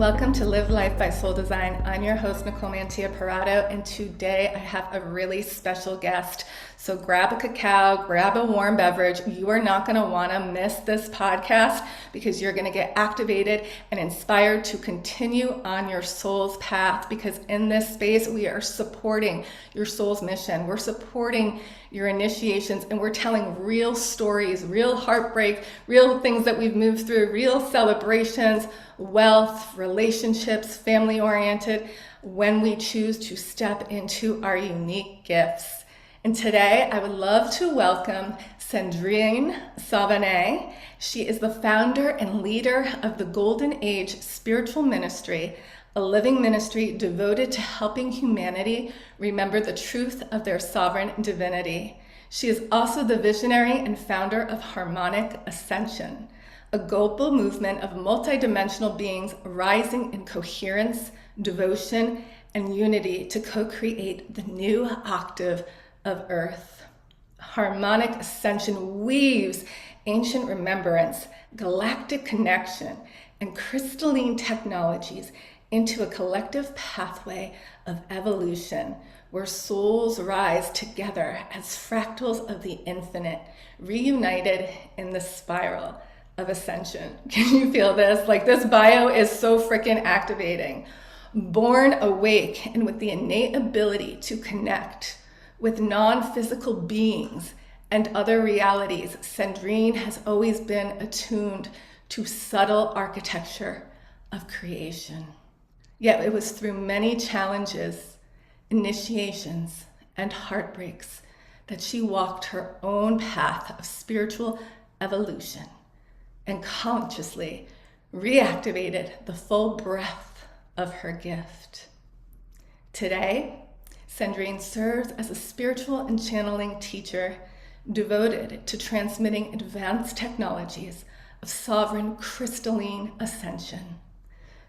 welcome to Live Life by Soul Design. I'm your host, Nicole Mantilla Parado, and today I have a really special guest. So grab a cacao, grab a warm beverage. You are not going to want to miss this podcast because you're going to get activated and inspired to continue on your soul's path, because in this space, we are supporting your soul's mission. We're supporting your initiations, and we're telling real stories, real heartbreak, real things that we've moved through, real celebrations, wealth, relationships, family oriented, when we choose to step into our unique gifts. And today I would love to welcome Cendrine Sauvenier. She is the founder and leader of the Golden Age Spiritual Ministry, a living ministry devoted to helping humanity remember the truth of their sovereign divinity. She is also the visionary and founder of Harmonic Ascension, a global movement of multidimensional beings rising in coherence, devotion, and unity to co-create the new octave of Earth. Harmonic Ascension weaves ancient remembrance, galactic connection, and crystalline technologies into a collective pathway of evolution where souls rise together as fractals of the infinite, reunited in the spiral of ascension. Can you feel this? Like, this bio is so freaking activating. Born awake and with the innate ability to connect with non-physical beings and other realities, Cendrine has always been attuned to subtle architecture of creation. Yet it was through many challenges, initiations, and heartbreaks that she walked her own path of spiritual evolution and consciously reactivated the full breadth of her gift. Today, Cendrine serves as a spiritual and channeling teacher devoted to transmitting advanced technologies of sovereign crystalline ascension.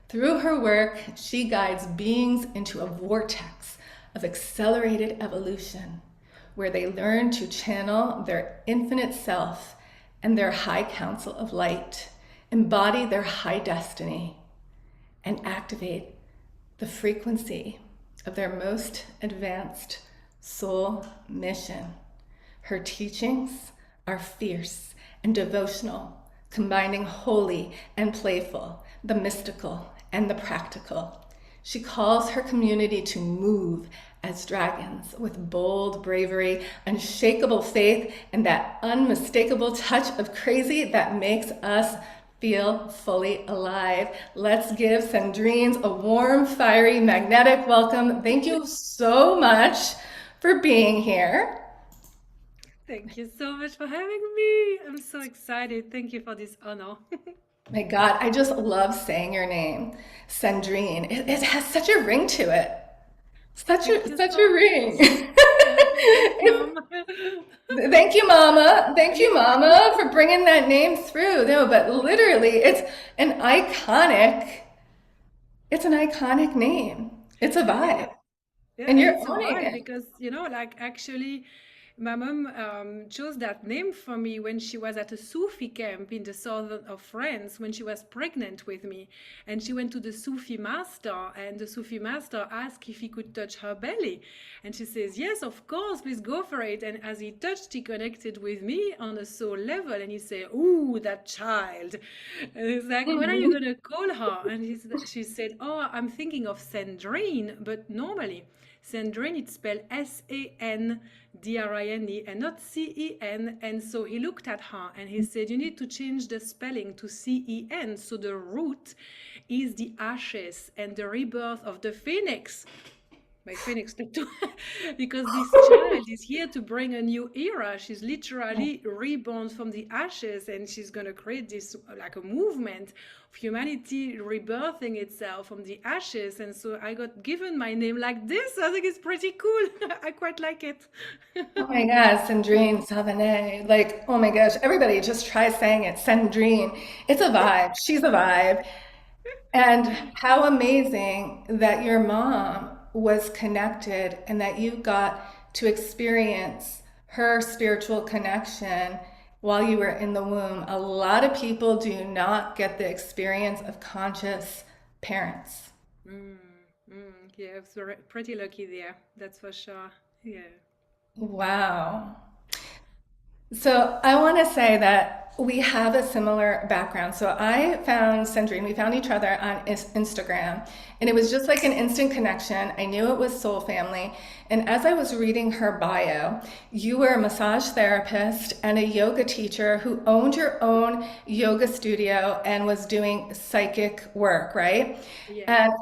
Through her work, she guides beings into a vortex of accelerated evolution, where they learn to channel their infinite self and their high council of light, embody their high destiny, and activate the frequency of their most advanced soul mission. Her teachings are fierce and devotional, combining holy and playful, the mystical and the practical. She calls her community to move as dragons with bold bravery, unshakable faith, and that unmistakable touch of crazy that makes us feel fully alive. Let's give Cendrine a warm, fiery, magnetic welcome. Thank you so much for being here. Thank you so much for having me. I'm so excited. Thank you for this honor. My God, I just love saying your name, Cendrine. It has such a ring to it. Such Thank a you such so a ring. much. Thanks, It's- Mom. Thank you, Mama. Thank you, Mama, for bringing that name through. No, but literally, it's an iconic name. It's a Yeah, vibe, yeah, and and you're it's a owning vibe it. because, like actually, my mom chose that name for me when she was at a Sufi camp in the southern of France when she was pregnant with me. And she went to the Sufi master, and the Sufi master asked if he could touch her belly. And she says, yes, of course, please go for it. And as he touched, he connected with me on a soul level. And he said, ooh, that child. And he's like, what are you Mhm. going to call her? And she said, oh, I'm thinking of Cendrine, but normally. Cendrine, it's spelled Sandrine and not Cen. And so he looked at her and he said, you need to change the spelling to Cen. So the root is the ashes and the rebirth of the phoenix. My phoenix tattoo. Because this child is here to bring a new era. She's literally reborn from the ashes, and she's going to create this like a movement of humanity rebirthing itself from the ashes. And so I got given my name like this. I think it's pretty cool. I quite like it. Oh my God, Cendrine Sauvenier. Like, oh my gosh, everybody just try saying it. Cendrine. It's a vibe. She's a vibe. And how amazing that your mom was connected and that you got to experience her spiritual connection while you were in the womb. A lot of people do not get the experience of conscious parents. Mm, yeah, I was pretty lucky there. That's for sure. Yeah. Wow. So I want to say that we have a similar background. So I found Cendrine, we found each other on Instagram, and it was just like an instant connection. I knew it was Soul Family. And as I was reading her bio, you were a massage therapist and a yoga teacher who owned your own yoga studio and was doing psychic work, right? Yes. And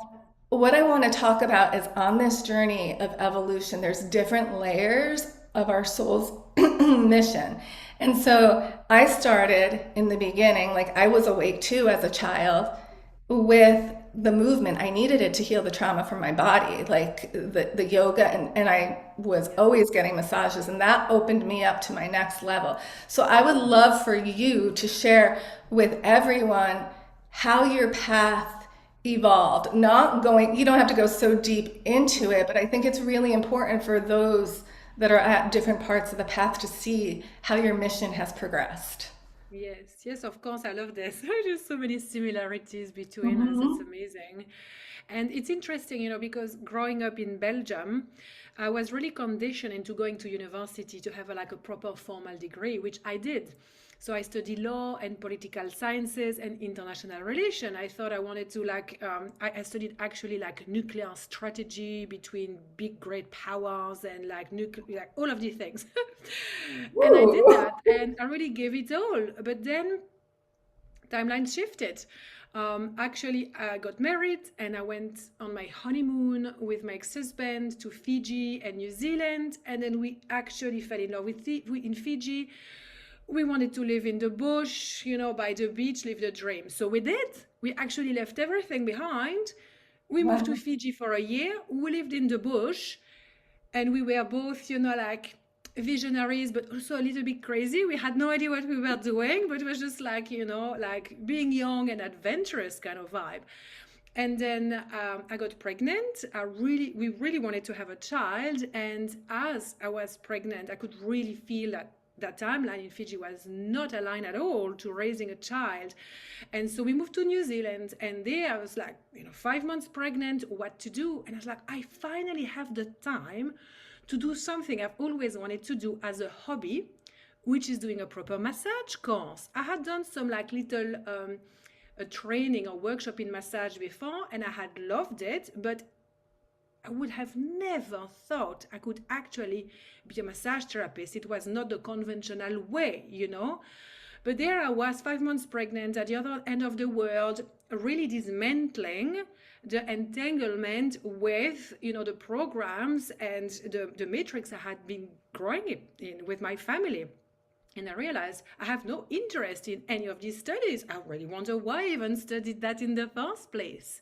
what I want to talk about is on this journey of evolution, there's different layers of our soul's mission. And so I started in the beginning, like I was awake too as a child, with the movement. I needed it to heal the trauma from my body, like the yoga, and I was Yeah. always getting massages, and that opened me up to my next level. So I would love for you to share with everyone how your path evolved. Not going, you don't have to go so deep into it, but I think it's really important for those that are at different parts of the path to see how your mission has progressed. Yes, yes, of course. I love this. There's so many similarities between us. It's Mhm. amazing. And it's interesting, because growing up in Belgium, I was really conditioned into going to university to have like a proper formal degree, which I did. So I studied law and political sciences and international relation. I thought I wanted to I studied actually like nuclear strategy between big great powers and like all of these things. And I did Ooh. that and I really gave it all. But then timeline shifted. Actually, I got married and I went on my honeymoon with my ex-husband to Fiji and New Zealand, and then we actually fell in love in Fiji. We wanted to live in the bush, by the beach, live the dream. So we did. We actually left everything behind. We moved to Wow. Fiji for a year. We lived in the bush and we were both, like visionaries, but also a little bit crazy. We had no idea what we were doing, but it was just like, like being young and adventurous kind of vibe. And then I got pregnant. We really wanted to have a child. And as I was pregnant, I could really feel that timeline in Fiji was not aligned at all to raising a child. And so we moved to New Zealand. And there I was like, 5 months pregnant, what to do? And I was like, I finally have the time to do something I've always wanted to do as a hobby, which is doing a proper massage course. I had done some like little a training or workshop in massage before, and I had loved it, but I would have never thought I could actually be a massage therapist. It was not the conventional way. But there I was, 5 months pregnant at the other end of the world, really dismantling the entanglement with, the programs and the matrix I had been growing in with my family. And I realized I have no interest in any of these studies. I really wonder why I even studied that in the first place.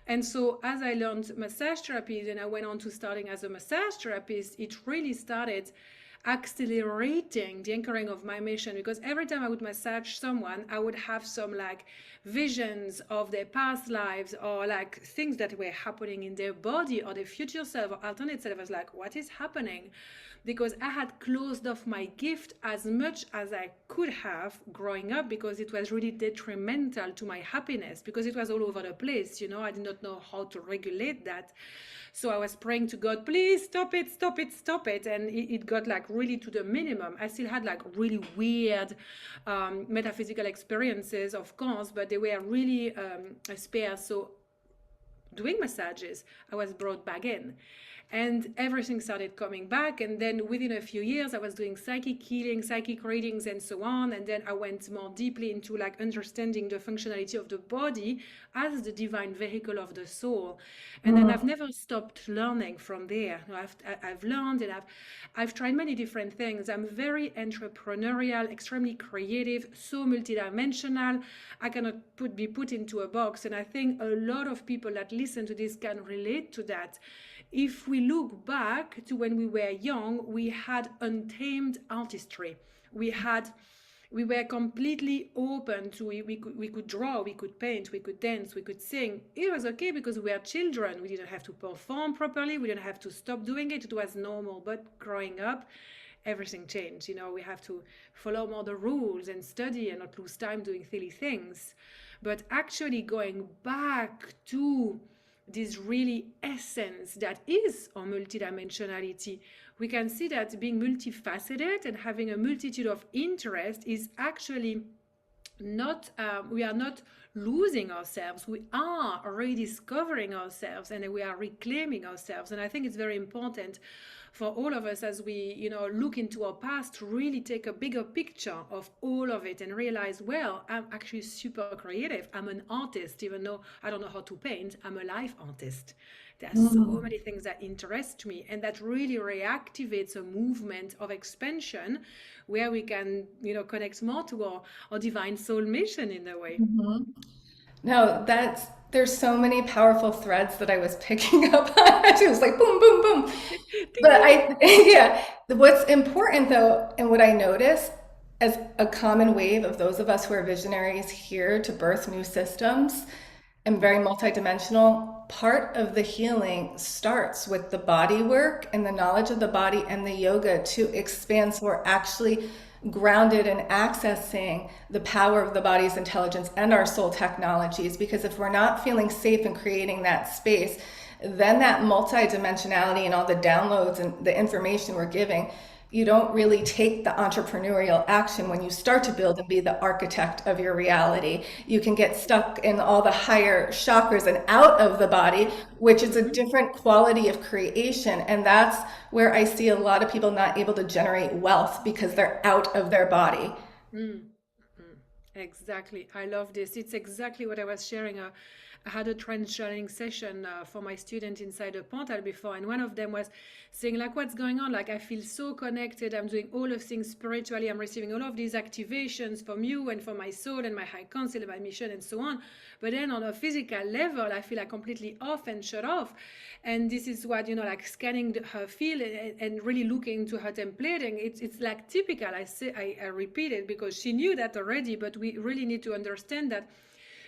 And so as I learned massage therapy and I went on to starting as a massage therapist, it really started accelerating the anchoring of my mission, because every time I would massage someone, I would have some like visions of their past lives or like things that were happening in their body or their future self or alternate self. I was like, what is happening? Because I had closed off my gift as much as I could have growing up, because it was really detrimental to my happiness, because it was all over the place. I did not know how to regulate that. So I was praying to God, please stop it, stop it, stop it. And it got like really to the minimum. I still had like really weird metaphysical experiences, of course, but they were really sparse. So doing massages, I was brought back in. And everything started coming back. And then within a few years, I was doing psychic healing, psychic readings, and so on. And then I went more deeply into like understanding the functionality of the body as the divine vehicle of the soul. And then I've Mm. never stopped learning from there. I've learned and I've tried many different things. I'm very entrepreneurial, extremely creative, so multidimensional. I cannot be put into a box. And I think a lot of people that listen to this can relate to that. If we look back to when we were young, we had untamed artistry. We were completely open to we could draw, we could paint, we could dance, we could sing. It was okay because we were children. We didn't have to perform properly. We didn't have to stop doing it. It was normal. But growing up, everything changed. We have to follow more the rules and study and not lose time doing silly things. but actually going back to this really essence that is our multidimensionality, we can see that being multifaceted and having a multitude of interest is actually not, we are not losing ourselves. We are rediscovering ourselves, and we are reclaiming ourselves. And I think it's very important for all of us, as we, look into our past, to really take a bigger picture of all of it and realize, well, I'm actually super creative. I'm an artist, even though I don't know how to paint. I'm a life artist. There are so many things that interest me, and that really reactivates a movement of expansion where we can, connect more to our divine soul mission in a way. No, there's so many powerful threads that I was picking up on. It was like boom, boom, boom. Ding, But ding. yeah, what's important though, and what I notice as a common wave of those of us who are visionaries here to birth new systems and very multidimensional, part of the healing starts with the body work and the knowledge of the body and the yoga to expand. So we're actually grounded in accessing the power of the body's intelligence and our soul technologies. Because if we're not feeling safe in creating that space, then that multidimensionality and all the downloads and the information we're giving, you don't really take the entrepreneurial action when you start to build and be the architect of your reality. You can get stuck in all the higher chakras and out of the body, which is a different quality of creation. And that's where I see a lot of people not able to generate wealth because they're out of their body. Exactly. I love this. It's exactly what I was sharing. I had a trance channeling session for my student inside a portal before, and one of them was saying, like, what's going on? Like, I feel so connected. I'm doing all of things spiritually. I'm receiving all of these activations from you and from my soul and my high council and my mission and so on. But then on a physical level, I feel like completely off and shut off. And this is what, like scanning her field and really looking to her templating. It's like typical. I repeat it because she knew that already, but we really need to understand that,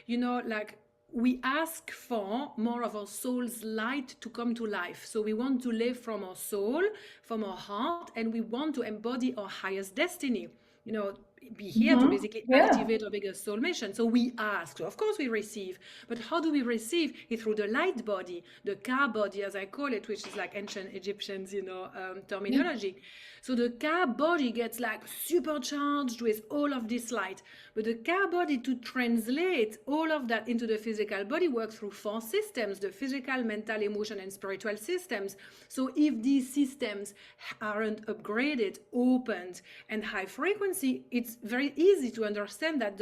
like, we ask for more of our soul's light to come to life. So we want to live from our soul, from our heart, and we want to embody our highest destiny. Be here to basically Yeah. activate our bigger soul mission. So we ask. So of course we receive. But how do we receive? It's through the light body, the Ka body, as I call it, which is like ancient Egyptians, terminology. So the Ka body gets like supercharged with all of this light. But the Ka body, to translate all of that into the physical body, works through 4 systems: the physical, mental, emotion, and spiritual systems. So if these systems aren't upgraded, opened, and high frequency, it's very easy to understand that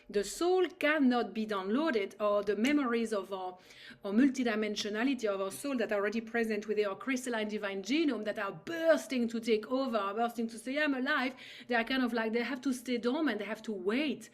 the soul cannot be downloaded, or the memories of our multidimensionality of our soul that are already present within our crystalline divine genome, that are bursting to take over, are bursting to say, I'm alive. They are kind of like, they have to stay dormant, they have to wait.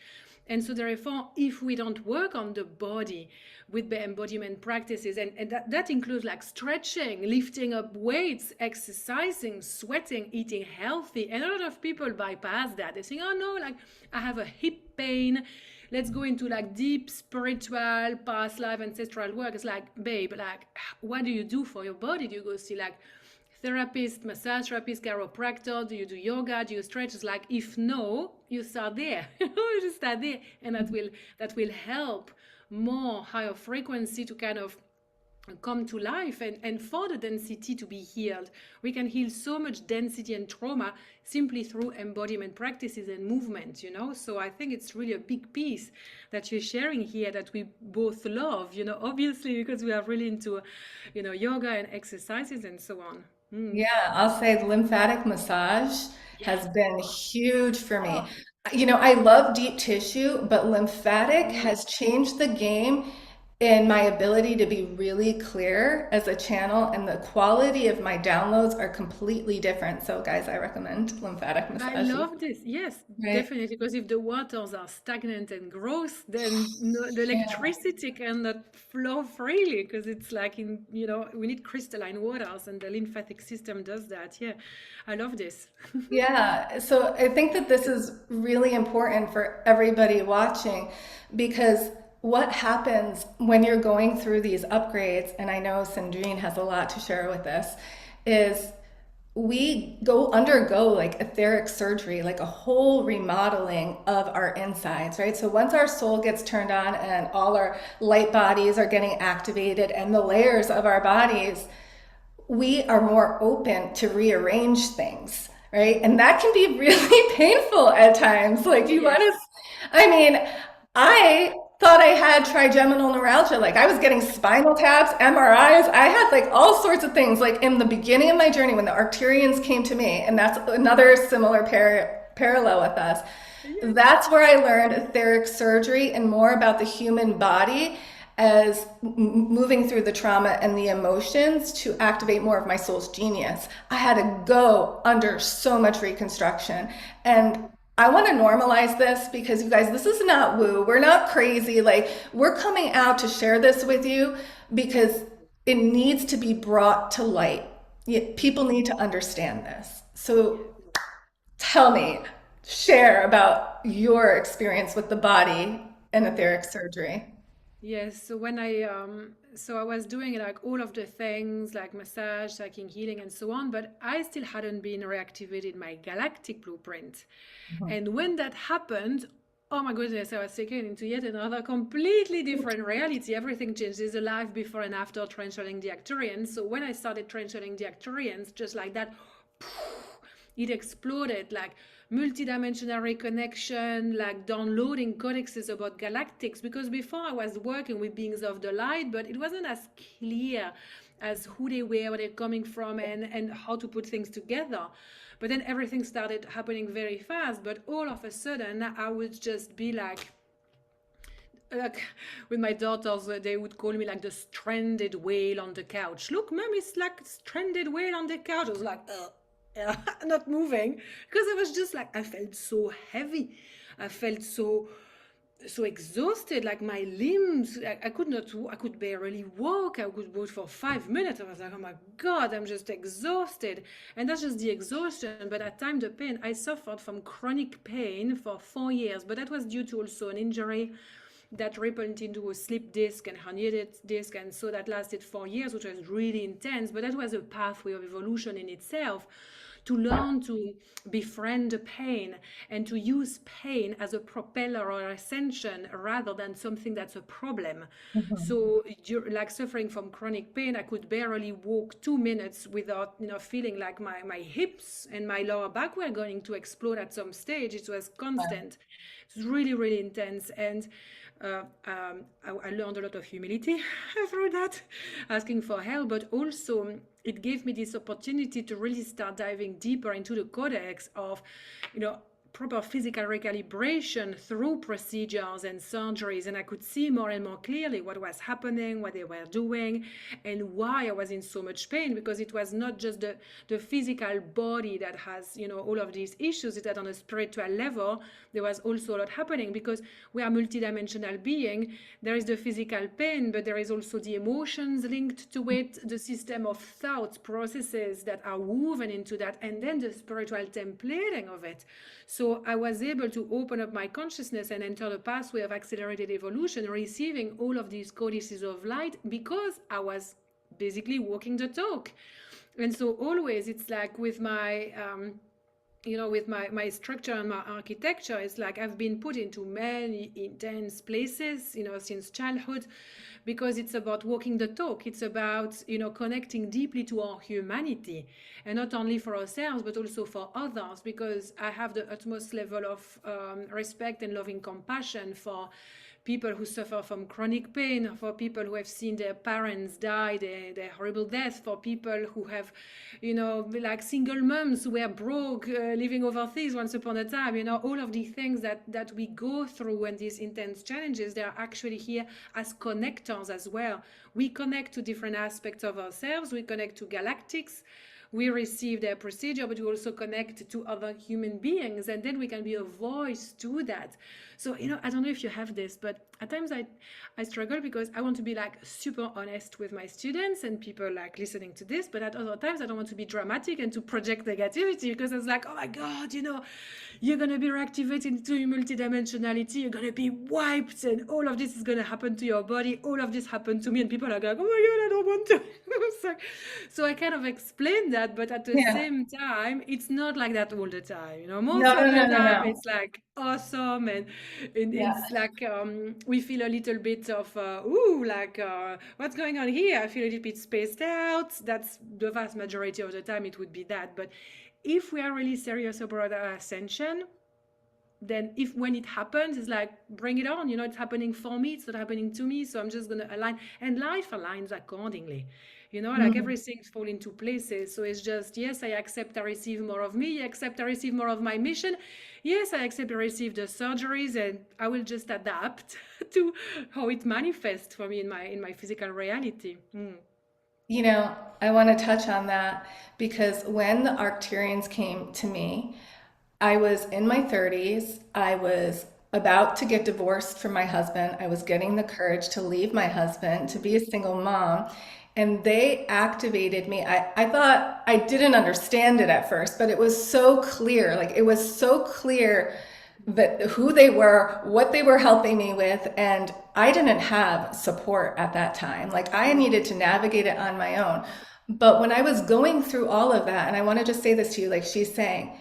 And so therefore, if we don't work on the body with the embodiment practices, and that includes like stretching, lifting up weights, exercising, sweating, eating healthy. And a lot of people bypass that. They think, oh no, like I have a hip pain. Let's go into like deep spiritual, past life, ancestral work. It's like, babe, like what do you do for your body? Do you go see like therapist, massage therapist, chiropractor? Do you do yoga? Do you stretch? It's like, if no, you start there. You just start there, and that will help more higher frequency to kind of come to life, and for the density to be healed. We can heal so much density and trauma simply through embodiment practices and movement, So I think it's really a big piece that you're sharing here that we both love, obviously because we are really into, yoga and exercises and so on. Yeah, I'll say lymphatic massage has Yes. been huge for me. Oh. I love deep tissue, but lymphatic Mm. has changed the game in my ability to be really clear as a channel, and the quality of my downloads are completely different. So, guys, I recommend lymphatic I massage. love this. Yes, Right? definitely. Because if the waters are stagnant and gross, then no, the Yeah. electricity cannot flow freely. Because it's like we need crystalline waters, and the lymphatic system does that. Yeah, I love this. Yeah, so I think that this is really important for everybody watching, because what happens when you're going through these upgrades, and I know Cendrine has a lot to share with this, is we go undergo like etheric surgery, like a whole remodeling of our insides, right? So once our soul gets turned on and all our light bodies are getting activated and the layers of our bodies, we are more open to rearrange things, right? And that can be really painful at times. Like you want to, Yes. I mean, I thought I had trigeminal neuralgia. Like I was getting spinal taps, MRIs. I had like all sorts of things. Like in the beginning of my journey, when the Arcturians came to me, and that's another similar parallel with us. Yes. That's where I learned etheric surgery and more about the human body as moving through the trauma and the emotions to activate more of my soul's genius. I had to go under so much reconstruction. And I want to normalize this because you guys, this is not woo. We're not crazy. Like, we're coming out to share this with you because it needs to be brought to light. People need to understand this. So Yes. tell me, share about your experience with the body and etheric surgery. Yes, so so I was doing like all of the things like massage, psychic healing and so on, but I still hadn't been reactivated my galactic blueprint. And when that happened, oh my goodness, I was taken into yet another completely different reality. Everything changed. There's a life before and after transitioning the Arcturians. So when I started transitioning the Arcturians, just like that, it exploded like multidimensional reconnection, like downloading codexes about galactics. Because before I was working with beings of the light, but it wasn't as clear as who they were, where they're coming from, and how to put things together. But then everything started happening very fast. But all of a sudden, I would just be like with my daughters, they would call me like the stranded whale on the couch. Look, mom, it's like stranded whale on the couch. I was like, not moving, because I was just like, I felt so heavy. I felt so exhausted, like my limbs, I could not, I could barely walk. I could walk for 5 minutes. I was like, oh my God, I'm just exhausted. And that's just the exhaustion. But at time the pain, I suffered from chronic pain for 4 years, but that was due to also an injury that rippled into a slip disc and herniated disc, and so that lasted 4 years, which was really intense. But that was a pathway of evolution in itself, to learn to befriend the pain and to use pain as a propeller or ascension rather than something that's a problem. So like suffering from chronic pain, I could barely walk 2 minutes without feeling like my hips and my lower back were going to explode at some stage. It was constant. It was really, really intense. And I learned a lot of humility through that, asking for help, but also it gave me this opportunity to really start diving deeper into the codex of, proper physical recalibration through procedures and surgeries. And I could see more and more clearly what was happening, what they were doing, and why I was in so much pain, because it was not just the physical body that has, all of these issues. It that on a spiritual level, there was also a lot happening, because we are multidimensional being. There is the physical pain, but there is also the emotions linked to it, the system of thoughts, processes that are woven into that, and then the spiritual templating of it. So I was able to open up my consciousness and enter the pathway of accelerated evolution, receiving all of these codices of light, because I was basically walking the talk. And so always it's like with my with my structure and my architecture, it's like I've been put into many intense places, since childhood, because it's about walking the talk. It's about, connecting deeply to our humanity, and not only for ourselves, but also for others, because I have the utmost level of respect and loving compassion for people who suffer from chronic pain, for people who have seen their parents die, their horrible death, for people who have, like single moms who were broke, living overseas once upon a time, all of these things that we go through, and these intense challenges, they are actually here as connectors as well. We connect to different aspects of ourselves. We connect to galactics. We receive their procedure, but we also connect to other human beings, and then we can be a voice to that. So, I don't know if you have this, but at times I struggle because I want to be like super honest with my students and people like listening to this, but at other times I don't want to be dramatic and to project negativity because it's like, oh my God, you're going to be reactivated into your multidimensionality, you're going to be wiped, and all of this is going to happen to your body. All of this happened to me, and people are like, oh my God, I don't want to. So I kind of explain that, but at the Yeah. same time, it's not like that all the time. Most No, of no, the no, no, time, no. it's like awesome, and Yeah. it's like we feel a little bit of ooh, like what's going on here? I feel a little bit spaced out. That's the vast majority of the time. It would be that, but if we are really serious about our ascension, then if when it happens, it's like bring it on. It's happening for me, it's not happening to me, so I'm just going to align, and life aligns accordingly. Like Mhm. everything fall into places. So it's just, yes, I accept I receive more of me, I accept I receive more of my mission, yes, I accept I receive the surgeries, and I will just adapt to how it manifests for me in my physical reality. You know, I want to touch on that because when the Arcturians came to me, I was in my 30s. I was about to get divorced from my husband. I was getting the courage to leave my husband, to be a single mom. And they activated me. I thought I didn't understand it at first, but it was so clear. Like it was so clear that who they were, what they were helping me with, and I didn't have support at that time. Like I needed to navigate it on my own. But when I was going through all of that, and I want to just say this to you, like she's saying,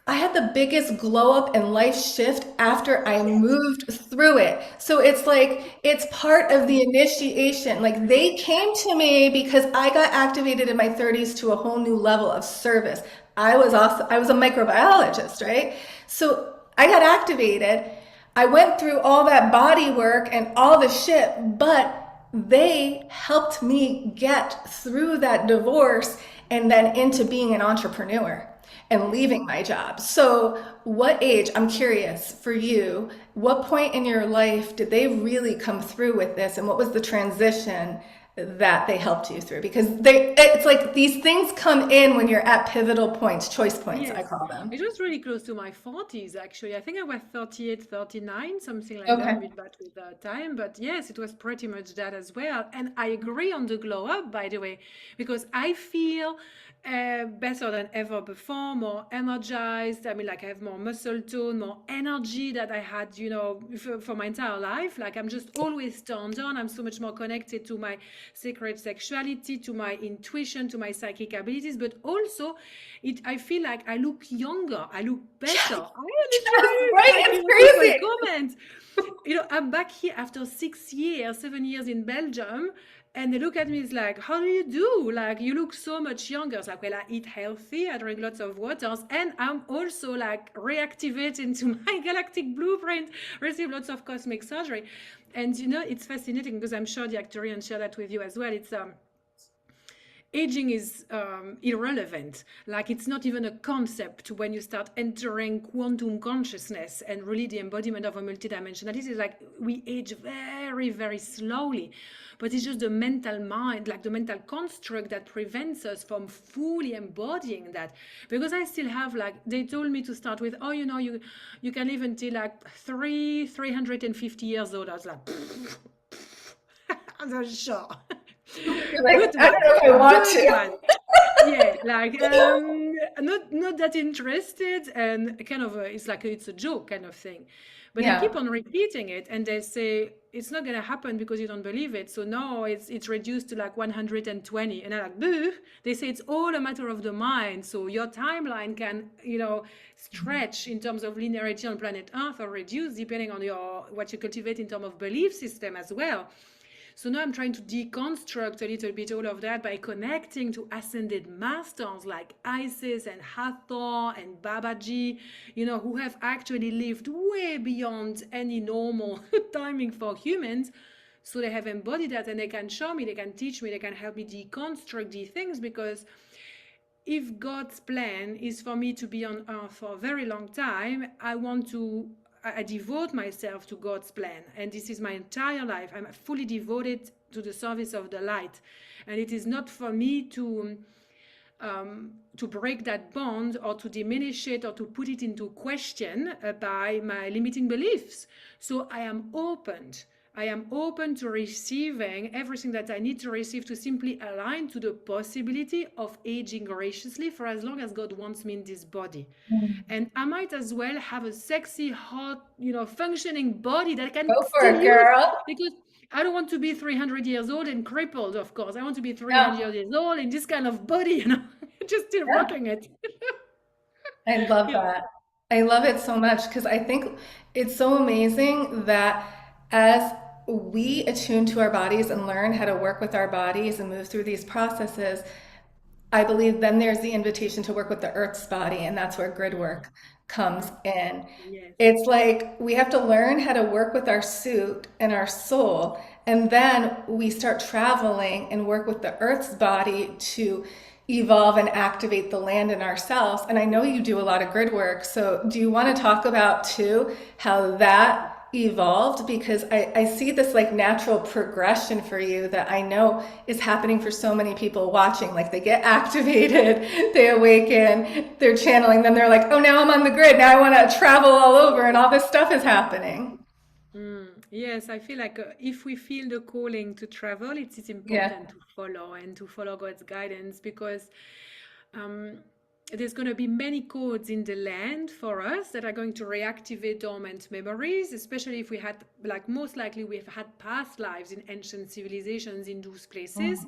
I had the biggest glow up and life shift after I moved through it. So it's like, it's part of the initiation. Like they came to me because I got activated in my 30s to a whole new level of service. I was a microbiologist, right? So I got activated. I went through all that body work and all the shit, but they helped me get through that divorce and then into being an entrepreneur and leaving my job. So, what age, I'm curious for you, what point in your life did they really come through with this? And what was the transition that they helped you through? Because it's like these things come in when you're at pivotal points, choice points, I Yes, call them. it was really close to my 40s, actually. I think I was 38, 39, something like that, a Okay. bit bad with the time. But yes, it was pretty much that as well. And I agree on the glow up, by the way, because I feel better than ever before, more energized. I mean, like I have more muscle tone, more energy that I had, for my entire life. Like I'm just always turned on. I'm so much more connected to my sacred sexuality, to my intuition, to my psychic abilities, but also I feel like I look younger, I look better. I literally, Right? like, It's people crazy. comment, I'm back here after 6 years, 7 years in Belgium, and they look at me, it's like, how do you do? Like, you look so much younger. It's like, well, I eat healthy, I drink lots of waters, and I'm also like reactivating to my galactic blueprint, receive lots of cosmic surgery. And it's fascinating because I'm sure the Arcturians share that with you as well. It's aging is irrelevant. Like it's not even a concept when you start entering quantum consciousness and really the embodiment of a multidimensionality. Is like we age very, very slowly, but it's just the mental mind, like the mental construct that prevents us from fully embodying that. Because I still have, like, they told me to start with, you can live until like 350 years old. I was like, I'm sure. You're like, Good I one. don't know if I want Good to. one. Yeah, like not that interested, and kind of it's a joke kind of thing. But I keep Yeah. on repeating it, and they say it's not gonna happen because you don't believe it. So no, it's reduced to like 120, and I'm like, boo. They say it's all a matter of the mind. So your timeline can stretch in terms of linearity on planet Earth or reduce depending on what you cultivate in terms of belief system as well. So now I'm trying to deconstruct a little bit all of that by connecting to ascended masters like Isis and Hathor and Babaji, who have actually lived way beyond any normal timing for humans. So they have embodied that, and they can show me, they can teach me, they can help me deconstruct these things, because if God's plan is for me to be on earth for a very long time, I devote myself to God's plan. And this is my entire life. I'm fully devoted to the service of the light. And it is not for me to to break that bond or to diminish it or to put it into question by my limiting beliefs. So I am opened. I am open to receiving everything that I need to receive to simply align to the possibility of aging graciously for as long as God wants me in this body. And I might as well have a sexy, hot, functioning body that I can Go for still it, use, girl. because I don't want to be 300 years old and crippled, of course. I want to be No. 300 years old in this kind of body, just still Yeah. rocking it. I love Yeah. that. I love it so much because I think it's so amazing that as we attune to our bodies and learn how to work with our bodies and move through these processes, I believe then there's the invitation to work with the earth's body, and that's where grid work comes in. Yes. It's like we have to learn how to work with our suit and our soul, and then we start traveling and work with the earth's body to evolve and activate the land in ourselves. And I know you do a lot of grid work, so do you want to talk about too how that evolved? Because I see this like natural progression for you that I know is happening for so many people watching. Like they get activated, they awaken, they're channeling, then they're like, oh, now I'm on the grid. Now I want to travel all over, and all this stuff is happening. Yes, I feel like if we feel the calling to travel, it's Yeah. important to follow and to follow God's guidance, because um, there's going to be many codes in the land for us that are going to reactivate dormant memories, especially if we had, like, most likely we've had past lives in ancient civilizations in those places.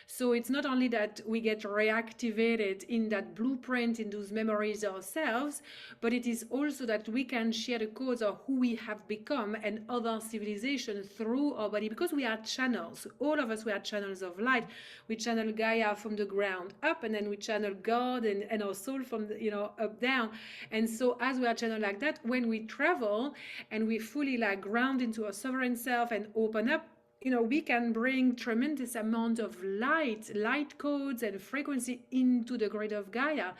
So it's not only that we get reactivated in that blueprint, in those memories ourselves, but it is also that we can share the codes of who we have become and other civilizations through our body, because we are channels. All of us, we are channels of light. We channel Gaia from the ground up, and then we channel God and our soul from the, up down. And so as we are channeled like that, when we travel and we fully like ground into our sovereign self and open up, we can bring tremendous amount of light codes and frequency into the grid of Gaia.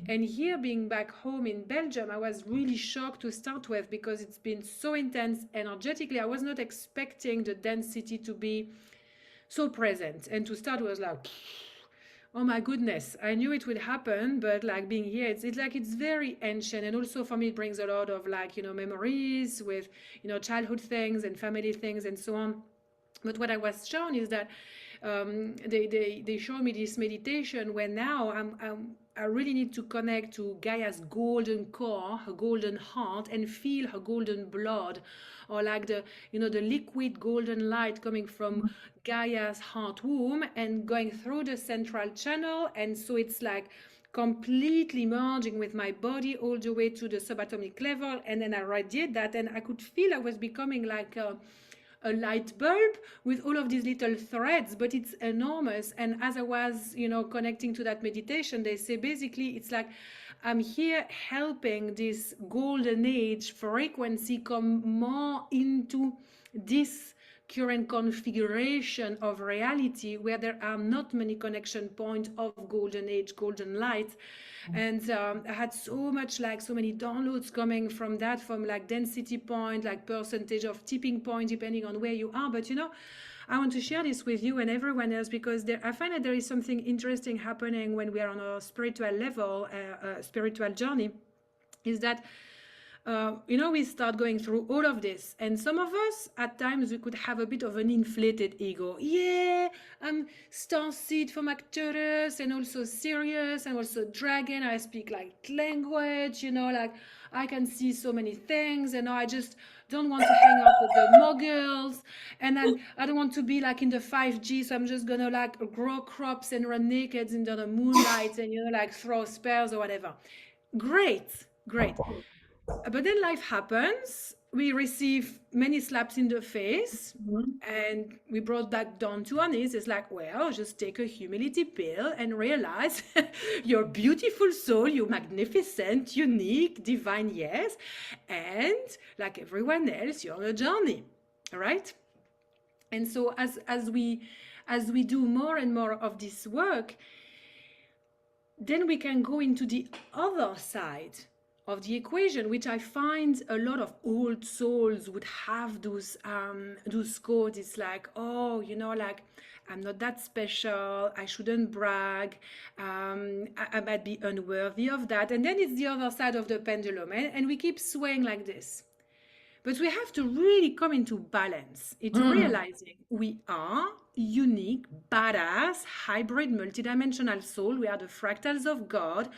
And here, being back home in Belgium, I was really shocked to start with, because it's been so intense energetically. I was not expecting the density to be so present. And to start was like, oh my goodness, I knew it would happen, but like being here, it's like it's very ancient. And also for me, it brings a lot of like, memories with, childhood things and family things and so on. But what I was shown is that they showed me this meditation where now I really need to connect to Gaia's golden core, her golden heart, and feel her golden blood, or like the liquid golden light coming from Gaia's heart womb and going through the central channel. And so it's like completely merging with my body all the way to the subatomic level. And then I radiate that, and I could feel I was becoming like a light bulb with all of these little threads, but it's enormous. And as I was, connecting to that meditation, they say basically it's like I'm here helping this golden age frequency come more into this current configuration of reality, where there are not many connection points of golden age, golden light. And I had so many downloads coming from that, from like density point, like percentage of tipping point, depending on where you are. But I want to share this with you and everyone else, because I find that there is something interesting happening when we are on a spiritual level, spiritual journey, is that we start going through all of this, and some of us at times we could have a bit of an inflated ego. Yeah, I'm starseed from Arcturus, and also Sirius, and also dragon. I speak like language, like I can see so many things, and I just don't want to hang out with the muggles, and I don't want to be like in the 5G, so I'm just gonna like grow crops and run naked in the moonlight and like throw spells or whatever. Great. But then life happens. We receive many slaps in the face, and we brought back down to our knees. It's like, well, just take a humility pill and realize you're beautiful soul, you're magnificent, unique, divine, yes. And like everyone else, you're on a journey, all right? And so as we do more and more of this work, then we can go into the other side of the equation, which I find a lot of old souls would have those codes. It's like, oh, like, I'm not that special, I shouldn't brag, I might be unworthy of that. And then it's the other side of the pendulum, and we keep swaying like this. But we have to really come into balance. It's realizing we are unique, badass, hybrid, multidimensional soul. We are the fractals of God.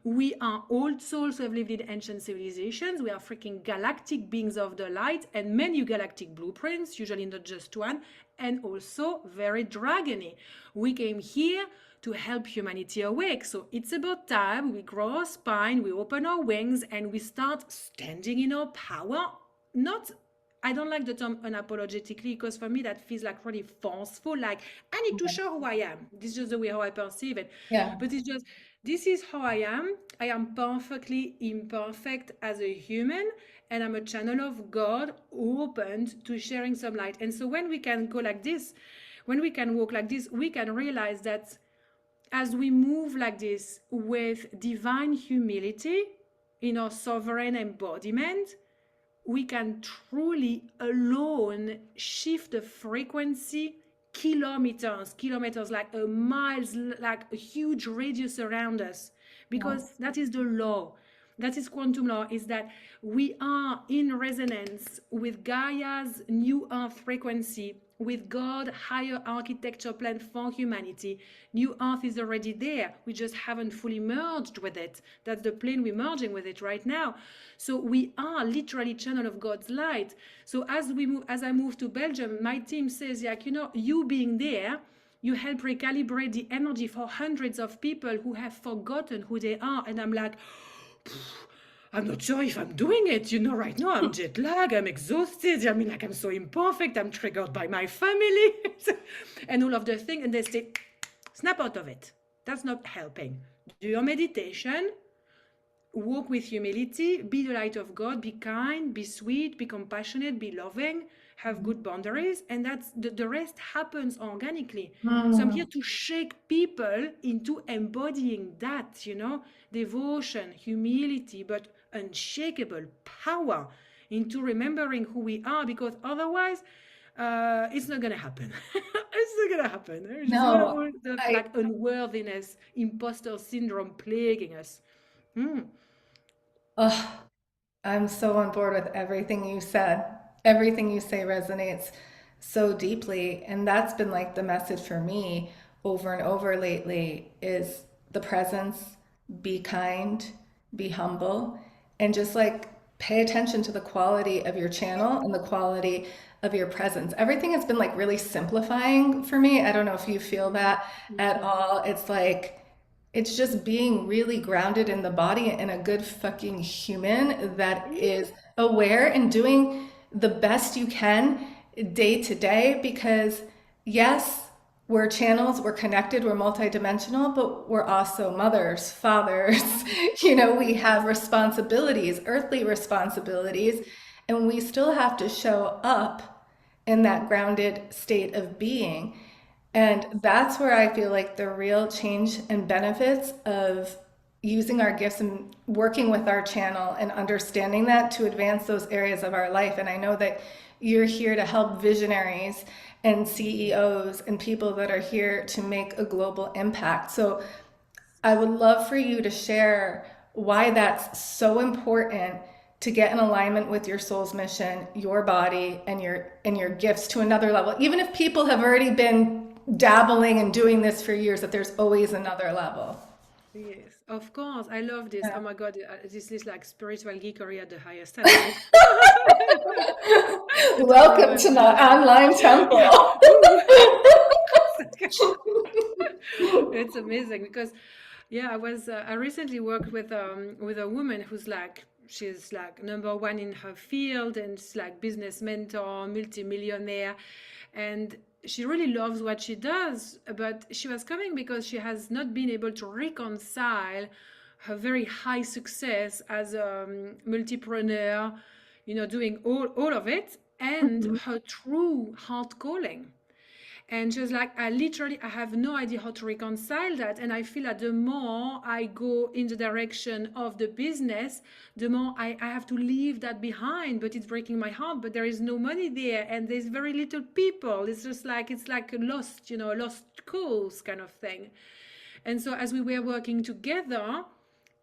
We are old souls who have lived in ancient civilizations. We are freaking galactic beings of the light and many galactic blueprints, usually not just one, and also very dragony. We came here to help humanity awake. So it's about time we grow our spine, we open our wings, and we start standing in our power. Not, I don't like the term unapologetically, because for me that feels like really forceful, like I need to show who I am. This is just the way how I perceive it. Yeah. But it's just, this is how I am. I am perfectly imperfect as a human, and I'm a channel of God opened to sharing some light. And so when we can go like this, when we can walk like this, we can realize that as we move like this with divine humility in our sovereign embodiment, we can truly alone shift the frequency kilometers, like a miles, like a huge radius around us, because that is the law. That is quantum law, is that we are in resonance with Gaia's new earth frequency, with God higher architecture plan for humanity. New earth is already there. We just haven't fully merged with it. That's the plane we're merging with it right now. So we are literally channel of God's light. So as I move to Belgium, my team says, like, you being there, you help recalibrate the energy for hundreds of people who have forgotten who they are. And I'm like, I'm not sure if I'm doing it. Right now I'm jet lag, I'm exhausted. I mean, like, I'm so imperfect, I'm triggered by my family and all of the things. And they say, snap out of it. That's not helping. Do your meditation, walk with humility, be the light of God, be kind, be sweet, be compassionate, be loving, have good boundaries, and that's the rest happens organically. So I'm here to shake people into embodying that, devotion, humility, but unshakable power, into remembering who we are, because otherwise it's not gonna happen. It's not gonna happen. There's just all the like unworthiness, imposter syndrome plaguing us. Oh, I'm so on board with everything you said. Everything you say resonates so deeply. And that's been like the message for me over and over lately is the presence, be kind, be humble, and just like pay attention to the quality of your channel and the quality of your presence. Everything has been like really simplifying for me. I don't know if you feel that at all. It's like, it's just being really grounded in the body and a good fucking human that is aware and doing the best you can day to day. Because, yes, we're channels, we're connected, we're multidimensional, but we're also mothers, fathers. We have responsibilities, earthly responsibilities, and we still have to show up in that grounded state of being. And that's where I feel like the real change and benefits of using our gifts and working with our channel and understanding that to advance those areas of our life. And I know that you're here to help visionaries and CEOs and people that are here to make a global impact. So I would love for you to share why that's so important to get in alignment with your soul's mission, your body, and your gifts to another level. Even if people have already been dabbling and doing this for years, that there's always another level. Yes, of course. I love this. Yeah. Oh my God, this is like spiritual geekery at the highest level. Welcome to my online temple. It's amazing because, yeah, I recently worked with a woman who's like, she's like number one in her field, and she's like business mentor, multimillionaire, and she really loves what she does. But she was coming because she has not been able to reconcile her very high success as a multipreneur, doing all of it, and her true heart calling. And just like I have no idea how to reconcile that. And I feel that the more I go in the direction of the business, the more I have to leave that behind. But it's breaking my heart. But there is no money there, and there's very little people. It's like a lost, a lost cause kind of thing. And so as we were working together,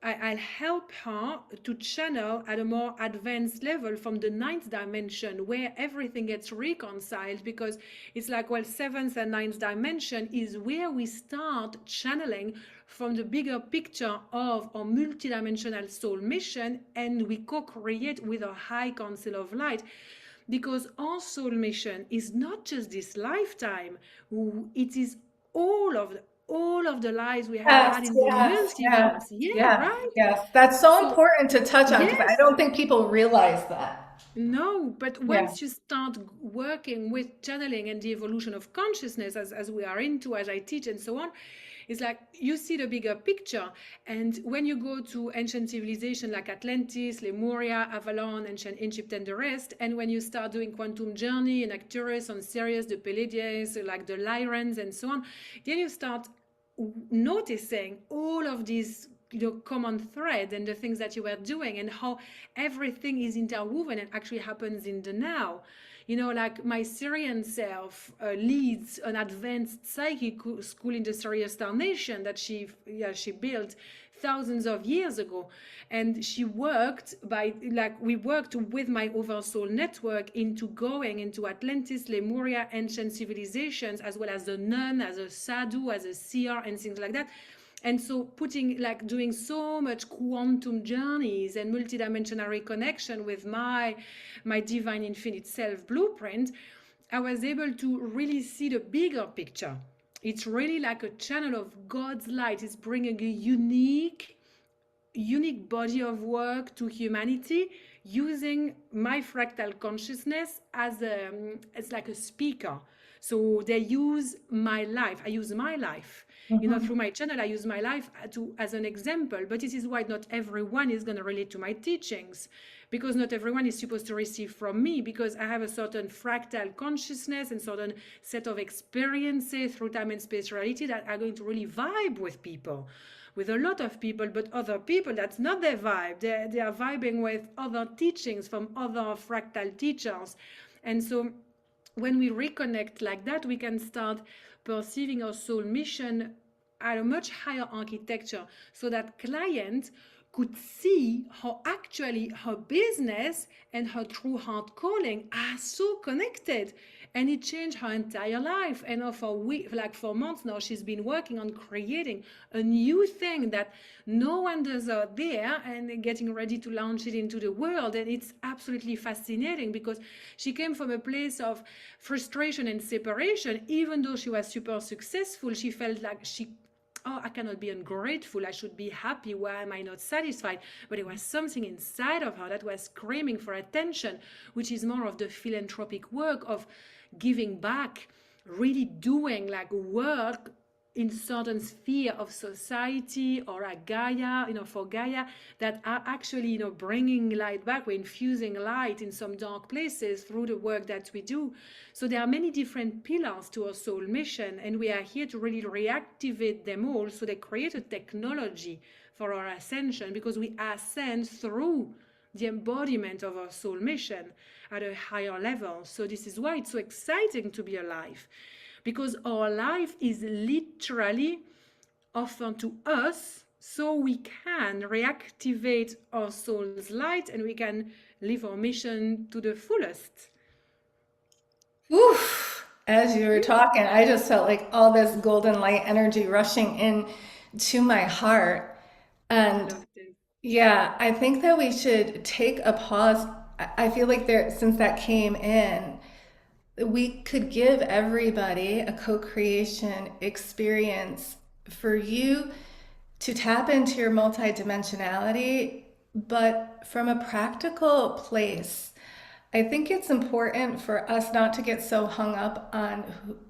I'll help her to channel at a more advanced level from the ninth dimension where everything gets reconciled, because it's like, well, seventh and ninth dimension is where we start channeling from the bigger picture of our multidimensional soul mission, and we co-create with a high council of light. Because our soul mission is not just this lifetime, it is all of the lives we have had Yes, in the yes, yes, multiverse. Yeah, yes, right? yes. That's so So, important to touch on because I yes, don't think people realize that. no, but Yeah. once you start working with channeling and the evolution of consciousness, as we are into, as I teach and so on, it's like you see the bigger picture. And when you go to ancient civilization like Atlantis, Lemuria, Avalon, ancient Egypt, and the rest, and when you start doing quantum journey and Arcturus on Sirius, the Pleiades, like the Lyrans and so on, then you start noticing all of these common thread and the things that you were doing, and how everything is interwoven and actually happens in the now. Like my Syrian self leads an advanced psychic school in the Syrian Star Nation that she built thousands of years ago. And we worked with my oversoul network into going into Atlantis, Lemuria, ancient civilizations, as well as the nun, as a sadhu, as a seer, and things like that. And so doing so much quantum journeys and multidimensional reconnection with my divine infinite self blueprint, I was able to really see the bigger picture. It's really like a channel of God's light. It's bringing a unique body of work to humanity, using my fractal consciousness as like a speaker. So they use my life. I use my life. Mhm. Through my channel, I use my life as an example. But this is why not everyone is going to relate to my teachings, because not everyone is supposed to receive from me, because I have a certain fractal consciousness and certain set of experiences through time and space reality that are going to really vibe with a lot of people. But other people, that's not their vibe. They are vibing with other teachings from other fractal teachers. And so when we reconnect like that, we can start perceiving our soul mission at a much higher architecture, so that client could see how actually her business and her true heart calling are so connected. And it changed her entire life. And for months now, she's been working on creating a new thing that no one does out there, and getting ready to launch it into the world. And it's absolutely fascinating, because she came from a place of frustration and separation. Even though she was super successful, she felt like I cannot be ungrateful. I should be happy. Why am I not satisfied? But there was something inside of her that was screaming for attention, which is more of the philanthropic work of giving back, really doing like work in certain sphere of society or a Gaia, for Gaia, that are actually, bringing light back. We're infusing light in some dark places through the work that we do. So there are many different pillars to our soul mission, and we are here to really reactivate them all. So they create a technology for our ascension, because we ascend through the embodiment of our soul mission at a higher level. So this is why it's so exciting to be alive, because our life is literally offered to us, so we can reactivate our soul's light and we can live our mission to the fullest. Oof. As you were talking, I just felt like all this golden light energy rushing in to my heart. I And love this. yeah, I think that we should take a pause. I feel like since that came in, we could give everybody a co-creation experience for you to tap into your multidimensionality, but from a practical place. I think it's important for us not to get so hung up on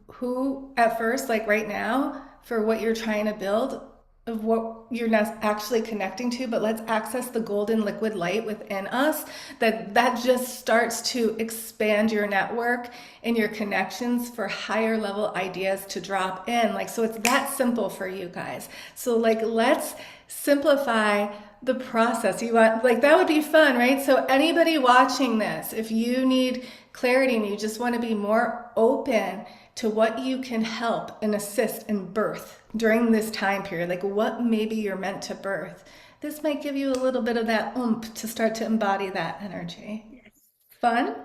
who at first, like right now, for what you're trying to build. of what you're not actually connecting to, but let's access the golden liquid light within us, that just starts to expand your network and your connections for higher level ideas to drop in. Like, so it's that simple for you guys. So like, let's simplify the process. You want, like, that would be fun, right? So anybody watching this, if you need clarity and you just want to be more open to what you can help and assist in birth during this time period, like what maybe you're meant to birth, this might give you a little bit of that oomph to start to embody that energy. Yes. Fun?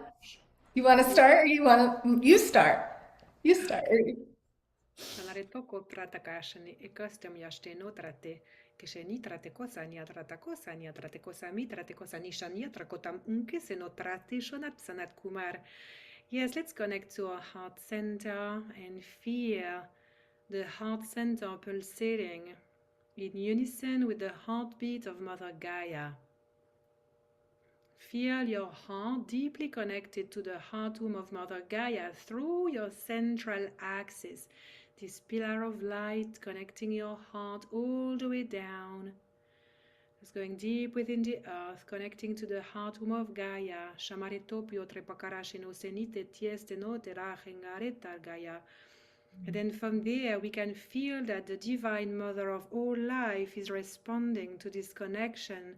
You want to start, or you want to, you start? You start. Sanare toko pratakashani ekastem yashte no trate, keshe ni trate kosa ni atrata kosa ni atrate kosa mi trate kosa ni shani atrakotam unke se no trate shonat sanat kumar. Yes, let's connect to our heart center and feel the heart center pulsating in unison with the heartbeat of Mother Gaia. Feel your heart deeply connected to the heart womb of Mother Gaia through your central axis. This pillar of light connecting your heart all the way down. It's going deep within the earth, connecting to the heart womb of Gaia. Shamaretopio trepakarashino senite tieste no terachengareta Gaia. And then from there, we can feel that the Divine Mother of all life is responding to this connection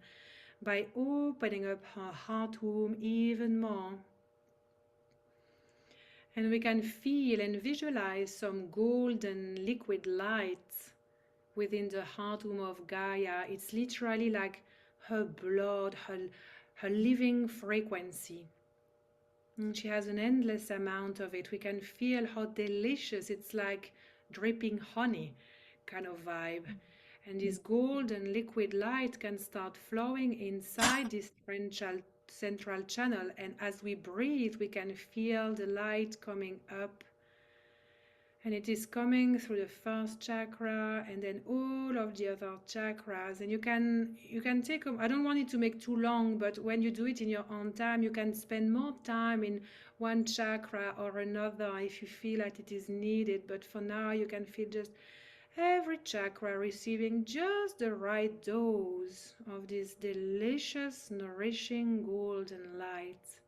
by opening up her heart womb even more. And we can feel and visualize some golden liquid light within the heart womb of Gaia. It's literally like her blood, her living frequency. And she has an endless amount of it. We can feel how delicious, it's like dripping honey kind of vibe. And this golden liquid light can start flowing inside this central channel. And as we breathe, we can feel the light coming up. And it is coming through the first chakra and then all of the other chakras. And you can take, I don't want it to make too long, but when you do it in your own time, you can spend more time in one chakra or another if you feel like it is needed. But for now, you can feel just every chakra receiving just the right dose of this delicious, nourishing golden light.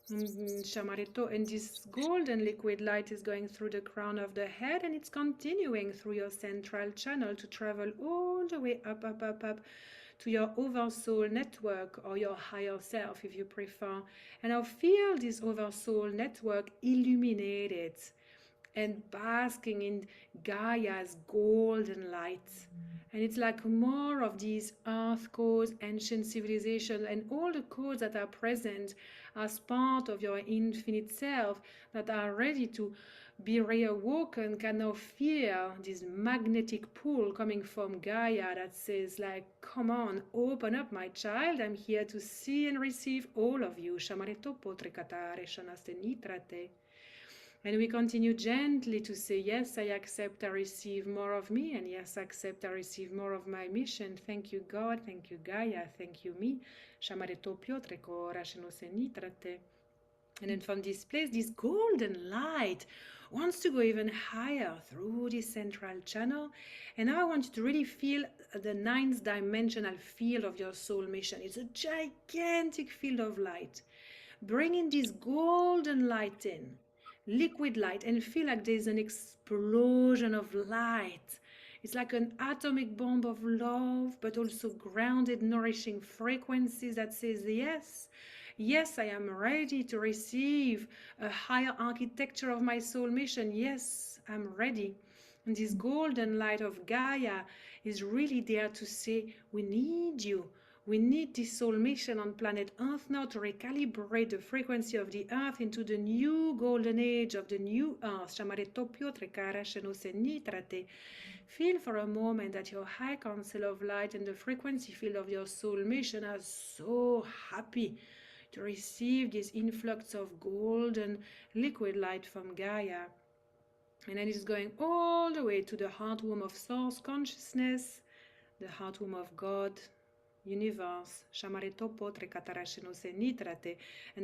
Shamareto, and this golden liquid light is going through the crown of the head and it's continuing through your central channel to travel all the way up, up, up, up to your oversoul network or your higher self if you prefer. And now feel this oversoul network illuminated and basking in Gaia's golden light. And it's like more of these earth codes, ancient civilization, and all the codes that are present as part of your infinite self that are ready to be reawoken can now feel this magnetic pull coming from Gaia that says like, come on, open up my child, I'm here to see and receive all of you. And we continue gently to say, yes, I accept, I receive more of me, and yes, I accept, I receive more of my mission. Thank you, God. Thank you, Gaia. Thank you, me. And then from this place, this golden light wants to go even higher through this central channel. And now I want you to really feel the ninth dimensional field of your soul mission. It's a gigantic field of light. Bringing this golden light in, liquid light, and feel like there's an explosion of light. It's like an atomic bomb of love, but also grounded, nourishing frequencies that says, yes, yes, I am ready to receive a higher architecture of my soul mission. Yes, I'm ready. And this golden light of Gaia is really there to say, we need you. We need this soul mission on planet Earth now to recalibrate the frequency of the Earth into the new golden age of the new Earth. Feel for a moment that your high council of light and the frequency field of your soul mission are so happy to receive this influx of golden liquid light from Gaia. And then it's going all the way to the heart womb of source consciousness, the heart womb of God, universe. And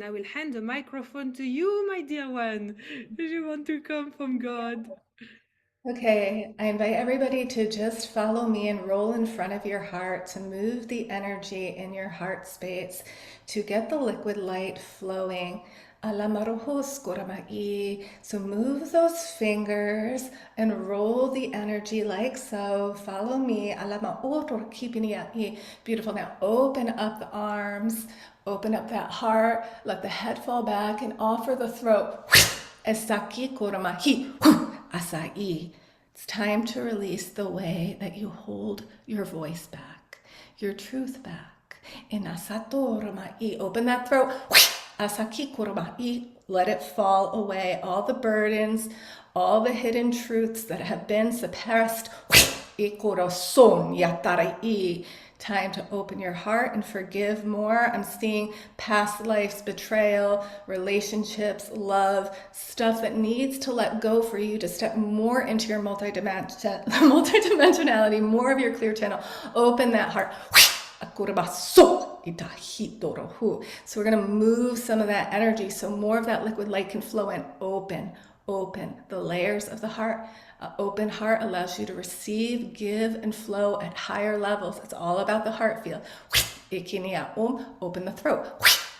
I will hand the microphone to you, my dear one, if you want to come from God. Okay, I invite everybody to just follow me and roll in front of your heart to move the energy in your heart space to get the liquid light flowing. So move those fingers and roll the energy like so. Follow me. Beautiful. Now open up the arms, open up that heart, let the head fall back and offer the throat. It's time to release the way that you hold your voice back, your truth back. Open that throat. Let it fall away. All the burdens, all the hidden truths that have been suppressed. Time to open your heart and forgive more. I'm seeing past lives, betrayal, relationships, love, stuff that needs to let go for you to step more into your multidimensionality, more of your clear channel. Open that heart. So we're going to move some of that energy so more of that liquid light can flow in. Open the layers of the heart. Open heart allows you to receive, give, and flow at higher levels. It's all about the heart field. Open the throat.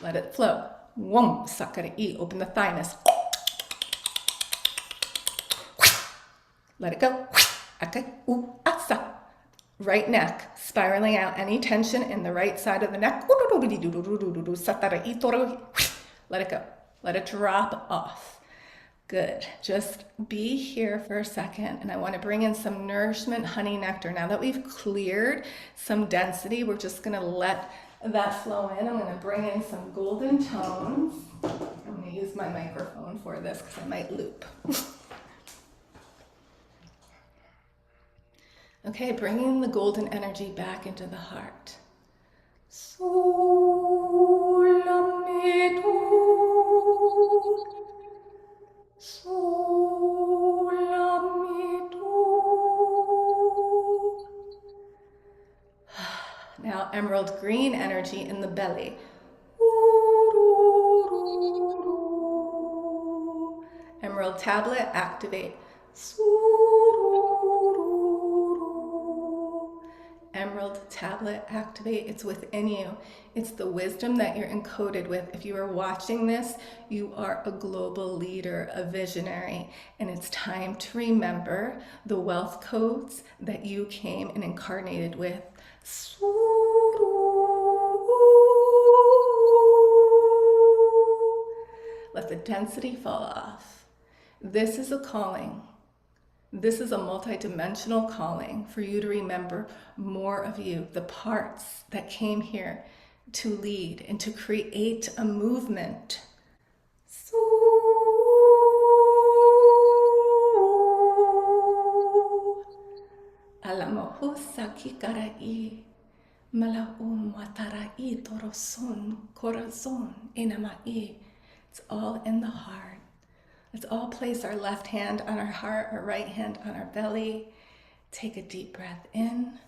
Let it flow. Open the thymus. Let it go. Right neck, spiraling out any tension in the right side of the neck. Let it go. Let it drop off. Good. Just be here for a second. And I want to bring in some nourishment honey nectar. Now that we've cleared some density, we're just going to let that flow in. I'm going to bring in some golden tones. I'm going to use my microphone for this because I might loop. Okay, bringing the golden energy back into the heart. Now, emerald green energy in the belly. Emerald tablet, activate. Emerald tablet, activate. It's within you. It's the wisdom that you're encoded with. If you are watching this, you are a global leader, a visionary, and it's time to remember the wealth codes that you came and incarnated with. Let the density fall off. This is a calling. This is a multidimensional calling for you to remember more of you, the parts that came here to lead and to create a movement. Alamohusakikarai, malaum watarai toroson, corazon enamai. It's all in the heart. Let's all place our left hand on our heart, our right hand on our belly. Take a deep breath in.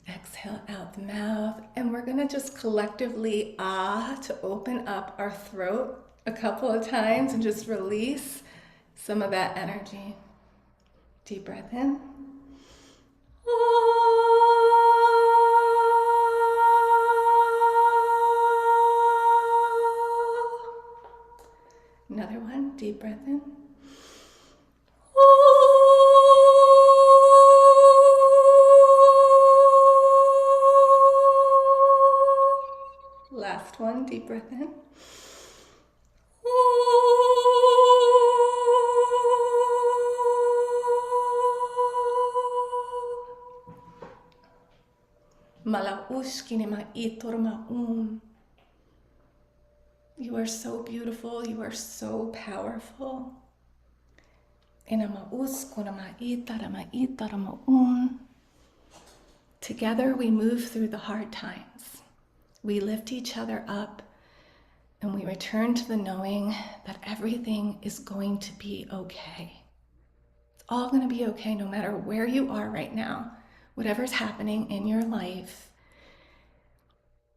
Exhale out the mouth. And we're going to just collectively to open up our throat a couple of times and just release some of that energy. Deep breath in. Another one, deep breath in. Last one, deep breath in. You are so beautiful. You are so powerful. Together we move through the hard times. We lift each other up and we return to the knowing that everything is going to be okay. It's all going to be okay no matter where you are right now. Whatever's happening in your life,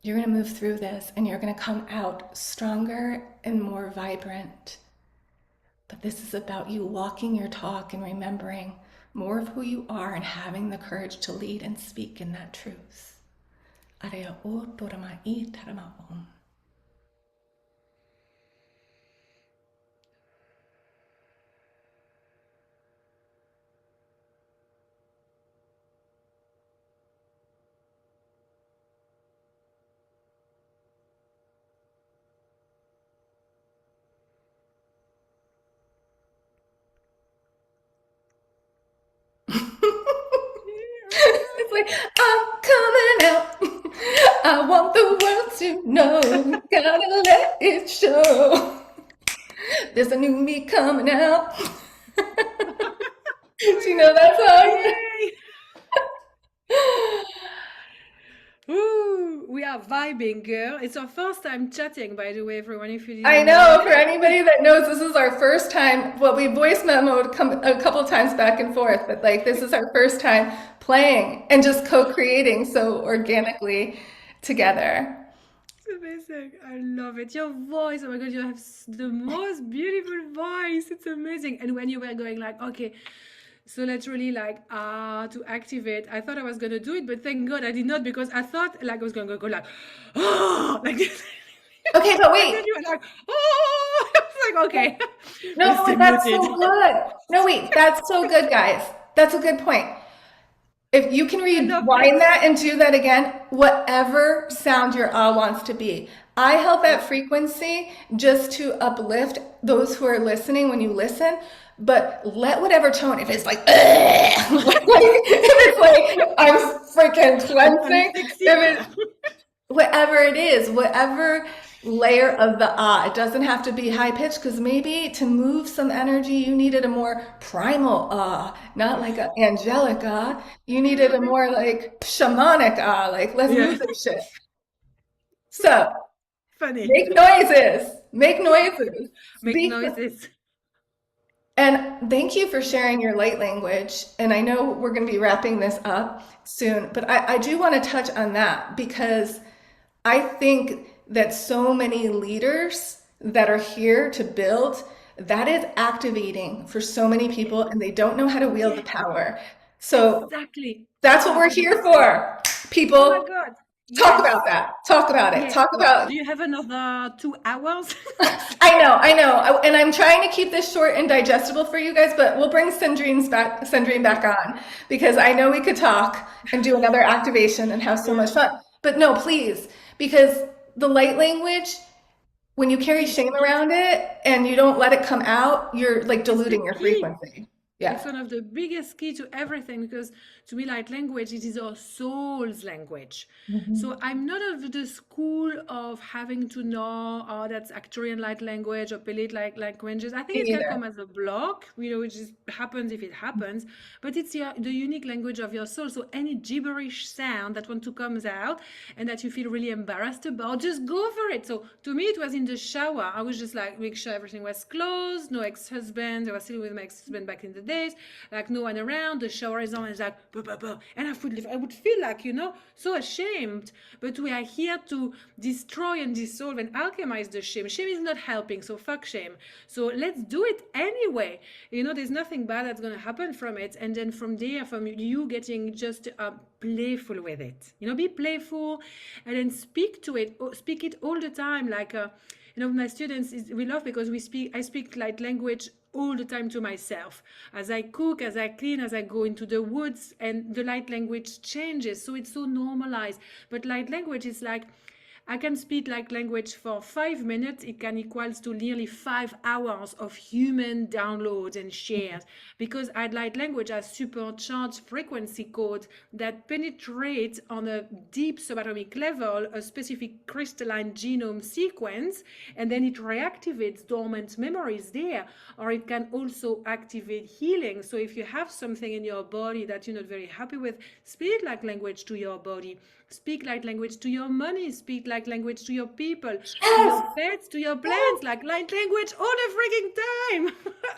you're going to move through this and you're going to come out stronger and more vibrant, But this is about you walking your talk and remembering more of who you are and having the courage to lead and speak in that truth. Area o torama I tarama om. It's like, I'm coming out. I want the world to know. Gotta let it show. There's a new me coming out. Do you know that song? Yay! Ooh, we are vibing, girl. It's our first time chatting, by the way, everyone, if you I didn't know, know. for anybody that knows, this is our first time. Well, we voice memoed a couple times back and forth, but like this is our first time playing and just co-creating so organically together. It's amazing. I love it. Your voice, oh my God, you have the most beautiful voice. It's amazing. And when you were going like, okay, so let's really like to activate. I thought I was gonna do it, but thank God I did not because I thought like I was gonna go like like this. Okay, but And then wait. you were like, oh, I was like, okay, No, we're no, still that's muted. so good. No, wait, that's so good, guys. That's a good point. If you can I love it. rewind that and do that again, whatever sound your ah wants to be. I held that frequency just to uplift those who are listening when you listen, but let whatever tone, if it's like, if it's like I'm freaking I'm cleansing, sexy. if it, whatever it is, whatever layer of the ah, it doesn't have to be high pitched because maybe to move some energy, you needed a more primal ah, not like an angelic ah. You I needed love a it. more like shamanic ah, like let's Yeah, move this shit. So funny. make noises, make noises, Make speak. noises. And thank you for sharing your light language. And I know we're going to be wrapping this up soon, but I do want to touch on that because I think that so many leaders that are here to build, that is activating for so many people and they don't know how to wield the Yeah, power. So exactly. that's what Oh, we're here for. oh my People, God. talk Yes. about that. Talk about it. Yeah. Talk Well, about do you have another 2 hours? I know, and I'm trying to keep this short and digestible for you guys, but we'll bring Cendrine back on because I know we could talk and do another activation and have so much Yeah. fun. But no, please, because the light language, when you carry Is shame key. around it and you don't let it come out, you're like It's the diluting your key. frequency. It's Yeah. one of the biggest key to everything because to me, like language, it is our soul's language. So Mhm. I'm not of the school of having to know, oh, that's Arcturian light language or Pellet like languages. I Me think it can either. come as a block, you know, it just happens if it happens. But it's the unique language of your soul. So any gibberish sound that want to comes out and that you feel really embarrassed about, just go for it. So to me, it was in the shower. I was just like, make sure everything was closed, no ex-husband. I was still with my ex-husband back in the days, like no one around. The shower is on, and it's like, bah, bah, bah. And I would feel like, you know, so ashamed. But we are here to destroy and dissolve and alchemize the shame. Shame is not helping, so fuck shame. So let's do it anyway. You know, there's nothing bad that's gonna happen from it. And then from there, from you getting just playful with it. You know, be playful, and then speak to it. Speak it all the time, like. You know, my students we love because I speak light language all the time to myself as I cook, as I clean, as I go into the woods, and the light language changes, so it's so normalized. But light language is like I can speak like language for 5 minutes. It can equals to nearly 5 hours of human downloads and shares because I'd light language has supercharged frequency codes that penetrate on a deep subatomic level a specific crystalline genome sequence, and then it reactivates dormant memories there, or it can also activate healing. So if you have something in your body that you're not very happy with, speak like language to your body. Speak light language to your money. Speak light language to your people, to your Yes. pets, to your plants, like light language all the freaking time.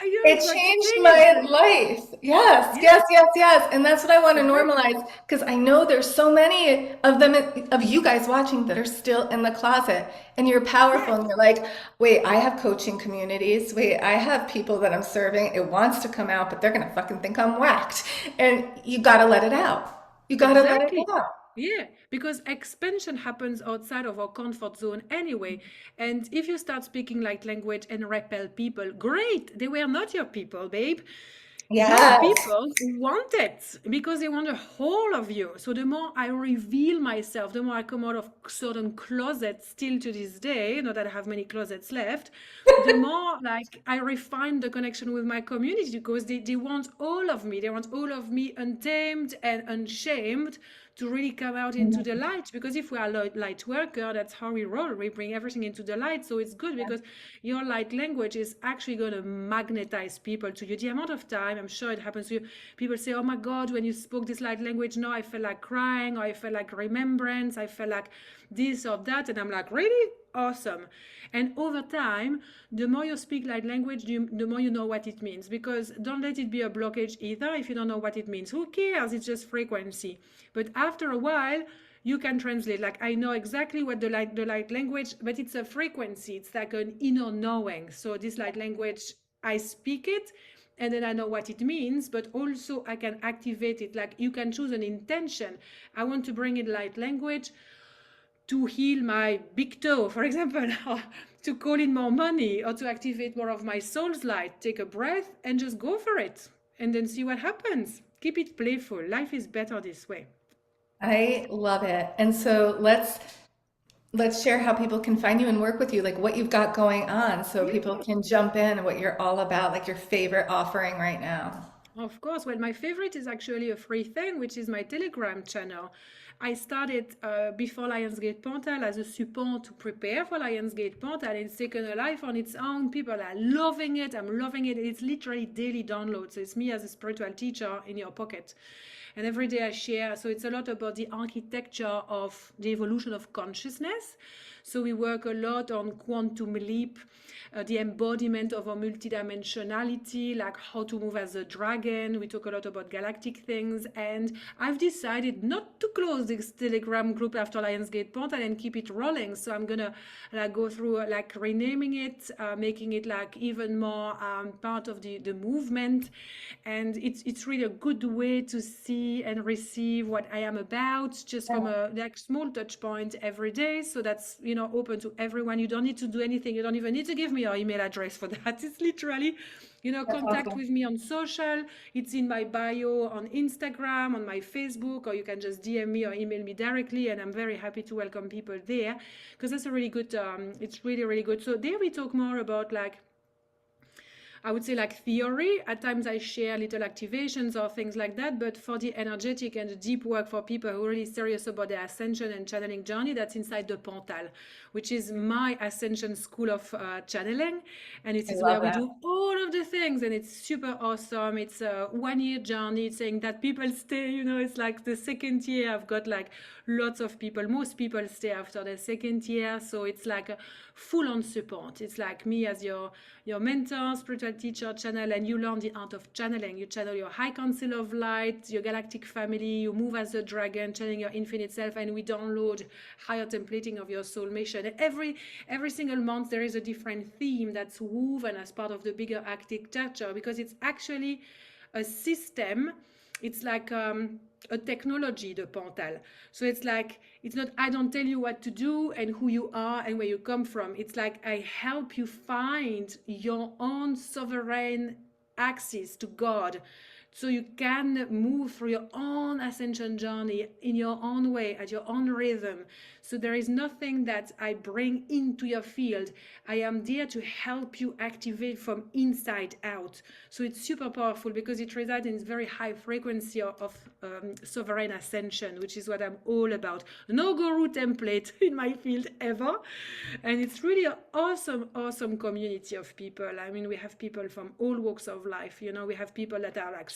It It's like changed sing it. my life. Yes, Yeah, yes, yes, yes. And that's what I want to exactly. normalize because I know there's so many of them, of you guys watching that are still in the closet and you're powerful Yes. and you're like, wait, I have coaching communities. Wait, I have people that I'm serving. It wants to come out, but they're going to fucking think I'm whacked. And you got to let it out. You got to let it Exactly. out. Yeah, because expansion happens outside of our comfort zone anyway. And if you start speaking light language and repel people, great. They were not your people, babe. Your Yes. people want it because they want a whole of you. So the more I reveal myself, the more I come out of certain closets still to this day, not that I have many closets left, the more like I refine the connection with my community because they want all of me. They want all of me untamed and unshamed to really come out into the light, because if we are light worker, that's how we roll. We bring everything into the light. So it's good because your light language is actually going to magnetize people to you. The amount of time, I'm sure it happens to you, people say, oh my God, when you spoke this light language, no, I felt like crying, or I felt like remembrance, I felt like this or that. And I'm like, really? Awesome. And over time, the more you speak light language, the more you know what it means. Because don't let it be a blockage either if you don't know what it means. Who cares? It's just frequency. But after a while, you can translate. Like, I know exactly what the light language, but it's a frequency. It's like an inner knowing. So this light language, I speak it, and then I know what it means, but also I can activate it. Like, you can choose an intention. I want to bring in light language to heal my big toe, for example, or to call in more money, or to activate more of my soul's light. Take a breath and just go for it, and then see what happens. Keep it playful. Life is better this way. I love it. And so let's share how people can find you and work with you, like what you've got going on so people Yeah. can jump in and what you're all about, like your favorite offering right now. Of course. Well, my favorite is actually a free thing, which is my Telegram channel. I started before Lionsgate Portal as a support to prepare for Lionsgate Portal. It's taken a life on its own. People are loving it. I'm loving it. It's literally daily downloads. So it's me as a spiritual teacher in your pocket. And every day I share. So it's a lot about the architecture of the evolution of consciousness. So we work a lot on quantum leap, the embodiment of our multidimensionality, like how to move as a dragon. We talk a lot about galactic things. And I've decided not to close this Telegram group after Lionsgate Portal and keep it rolling. So I'm gonna go through like renaming it, making it like even more part of the movement. And it's really a good way to see and receive what I am about, just from a like small touch point every day. So that's, open to everyone. You don't need to do anything. You don't even need to give me your email address for that. It's literally, That's contact awesome. with me on social. It's in my bio on Instagram, on my Facebook, or you can just DM me or email me directly. And I'm very happy to welcome people there, because that's a really good, it's really, really good. So there we talk more about like, I would say like theory. At times I share little activations or things like that, but for the energetic and the deep work for people who are really serious about their ascension and channeling journey, that's inside the Portal, which is my ascension school of channeling. And it I is love where we that. do all of the things, and it's super awesome. It's a 1 year journey. It's saying that people stay, it's like the second year. I've got like lots of people, most people stay after the second year. So it's like a full on support. It's like me as your mentor, spiritual teacher channel, and you learn the art of channeling. You channel your high council of light, your galactic family, you move as a dragon, channeling your infinite self, and we download higher templating of your soul mission. Every single month there is a different theme that's woven as part of the bigger architecture, because it's actually a system. It's like a technology, the Portal. So it's like, it's not, I don't tell you what to do and who you are and where you come from. It's like, I help you find your own sovereign access to God, so you can move through your own ascension journey in your own way, at your own rhythm. So there is nothing that I bring into your field. I am there to help you activate from inside out. So it's super powerful because it resides in very high frequency of sovereign ascension, which is what I'm all about. No guru template in my field ever. And it's really an awesome, awesome community of people. I mean, we have people from all walks of life. We have people that are like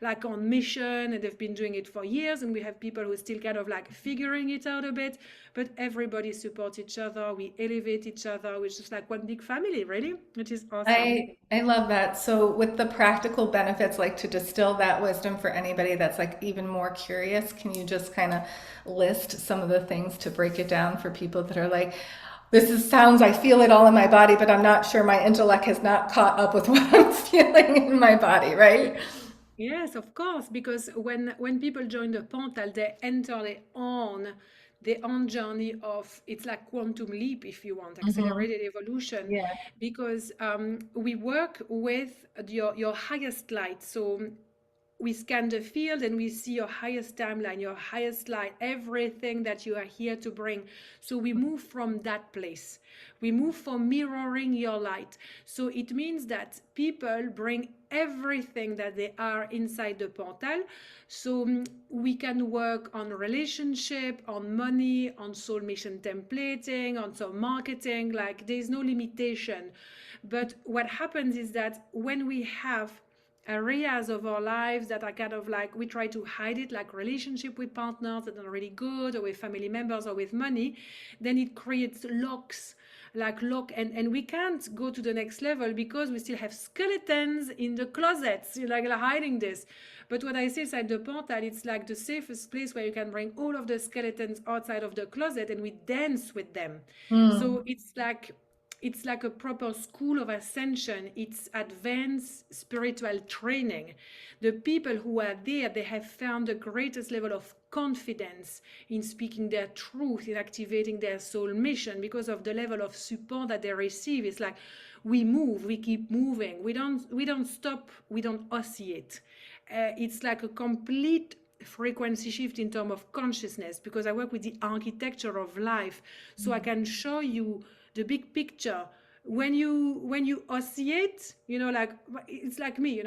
like on mission, and they've been doing it for years, and we have people who are still kind of like figuring it out a bit, but everybody supports each other, we elevate each other, we're just like one big family, really, which is awesome. I love that. So with the practical benefits, like to distill that wisdom for anybody that's like even more curious, can you just kind of list some of the things to break it down for people that are like, this is sounds, I feel it all in my body, but I'm not sure my intellect has not caught up with what I'm feeling in my body, right? Yes, of course, because when people join the portal, they enter their own journey of, it's like quantum leap, if you want, Hmm. accelerated evolution, Yeah. because we work with your highest light. So we scan the field and we see your highest timeline, your highest light, everything that you are here to bring. So we move from that place. We move from mirroring your light. So it means that people bring everything that they are inside the portal. So we can work on relationship, on money, on soul mission templating, on some marketing, like there's no limitation. But what happens is that when we have areas of our lives that are kind of like, we try to hide it, like relationship with partners that are really good, or with family members, or with money, then it creates locks, like lock, and we can't go to the next level because we still have skeletons in the closets, like hiding this. But what I say inside the portal, it's like the safest place where you can bring all of the skeletons outside of the closet and we dance with them. Mm. So it's like a proper school of ascension. It's advanced spiritual training. The people who are there, they have found the greatest level of confidence in speaking their truth, in activating their soul mission because of the level of support that they receive. It's like we move, we keep moving. We don't stop, we don't oscillate. It's like a complete frequency shift in terms of consciousness, because I work with the architecture of life, so I can show you the big picture. When you oscillate, like it's like me,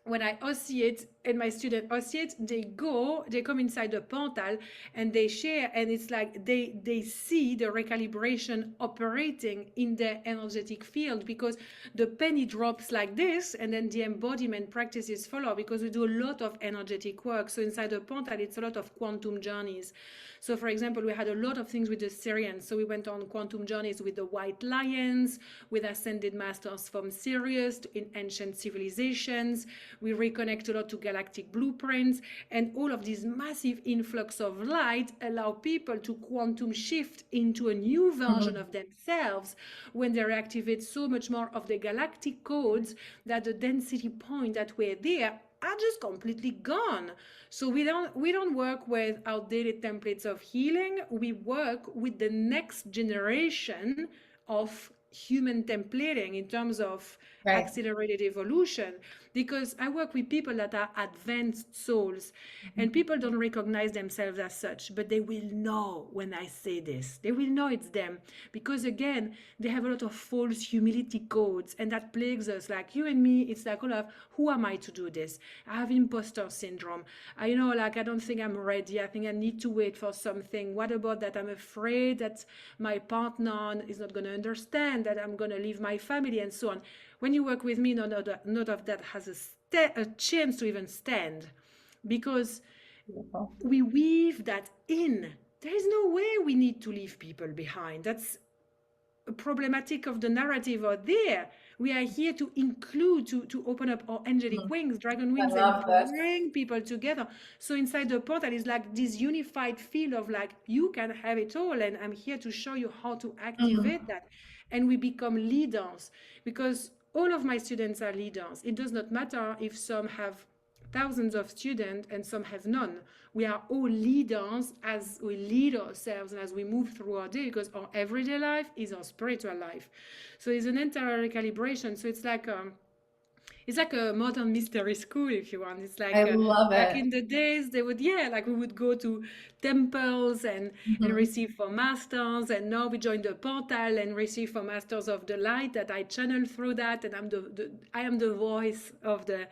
when I oscillate and my student oscillate, they come inside the portal and they share, and it's like they see the recalibration operating in their energetic field, because the penny drops like this, and then the embodiment practices follow, because we do a lot of energetic work. So inside the portal, it's a lot of quantum journeys. So for example, we had a lot of things with the Syrians. So we went on quantum journeys with the white lions, with ascended masters from Sirius in ancient civilizations. We reconnect a lot to galactic blueprints, and all of this massive influx of light allow people to quantum shift into a new version Mhm. of themselves when they reactivate so much more of the galactic codes that the density point that were there are just completely gone. So we don't work with outdated templates of healing. We work with the next generation of human templating in terms of Right. accelerated evolution, because I work with people that are advanced souls, and people don't recognize themselves as such, but they will know when I say this. They will know it's them, because again, they have a lot of false humility codes, and that plagues us. Like you and me, it's like all of, who am I to do this? I have imposter syndrome. Like I don't think I'm ready. I think I need to wait for something. What about that? I'm afraid that my partner is not going to understand, that I'm going to leave my family, and so on. When you work with me, none of that has a chance to even stand, because Beautiful. we weave that in. There is no way we need to leave people behind. That's problematic of the narrative out there. We are here to include, to open up our angelic Mm. wings, dragon I wings, and love this. bring people together. So inside the portal is like this unified field of like, you can have it all, and I'm here to show you how to Mm. activate that. And we become leaders, because all of my students are leaders. It does not matter if some have thousands of students and some have none. We are all leaders as we lead ourselves and as we move through our day, because our everyday life is our spiritual life. So it's an entire recalibration. So it's like a modern mystery school, if you want. It's I like love back it. in the days, they would, yeah, like we would go to temples and Mhm. receive from masters, and now we join the portal and receive from masters of the light that I channel through that, and I am the voice of the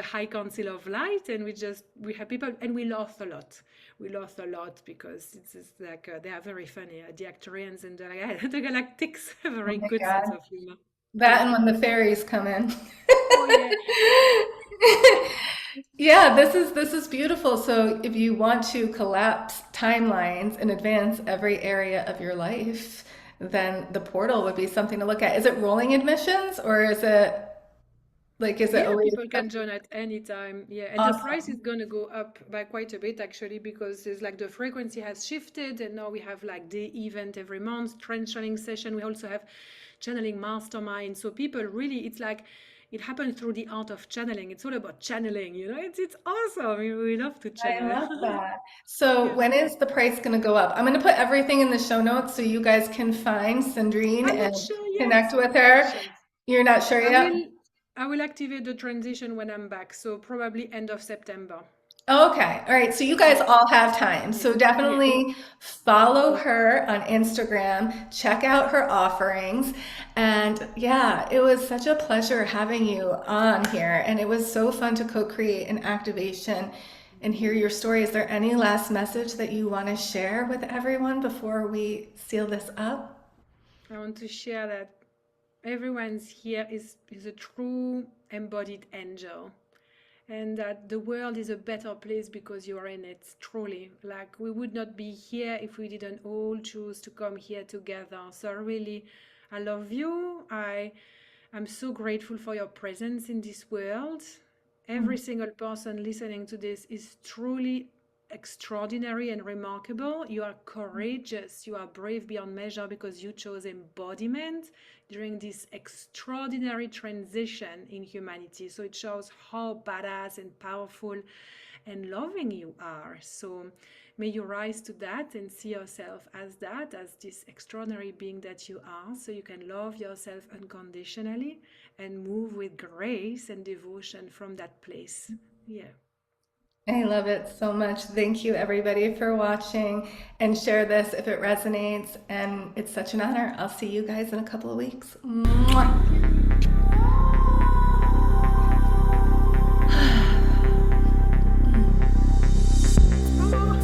High Council of Light, and we have people, and we laugh a lot. We laugh a lot because it's just like they are very funny. The Arcturians and the Galactics have a Oh very my good sense God. of humor. That and when the fairies come in. Oh yeah. Yeah, this is beautiful. So if you want to collapse timelines and advance every area of your life, then the portal would be something to look at. Is it rolling admissions or is it Yeah, always people can join at any time. Yeah, and the price awesome? is going to go up by quite a bit actually because there's like the frequency has shifted and now we have like day event every month, trend channeling session. We also have channeling mastermind. So people really, it's like it happens through the art of channeling. It's all about channeling, you know. It's awesome. We love to I channel. love that. So Yeah. when is the price going to go up? I'm going to put everything in the show notes so you guys can find Cendrine I'm not and sure yet. connect with I'm not her. sure. You're not sure I yet? will I will activate the transition when I'm back, so probably end of September. Okay. All right. So you guys Yeah. all have time. Yeah. So Yeah. definitely follow her on Instagram, check out her offerings. And yeah, it was such a pleasure having you on here. And it was so fun to co-create an activation and hear your story. Is there any last message that you want to share with everyone before we seal this up? I want to share that everyone's here is a true embodied angel, and that the world is a better place because you are in it, truly. Like we would not be here if we didn't all choose to come here together. So really, I love you. I'm so grateful for your presence in this world. Every single person listening to this is truly extraordinary and remarkable. You are courageous, you are brave beyond measure because you chose embodiment during this extraordinary transition in humanity. So it shows how badass and powerful and loving you are. So may you rise to that and see yourself as that, as this extraordinary being that you are, so you can love yourself unconditionally and move with grace and devotion from that place. Yeah. I love it so much. Thank you, everybody, for watching and share this if it resonates. And it's such an honor. I'll see you guys in a couple of weeks. Thank Mwah. you. Oh,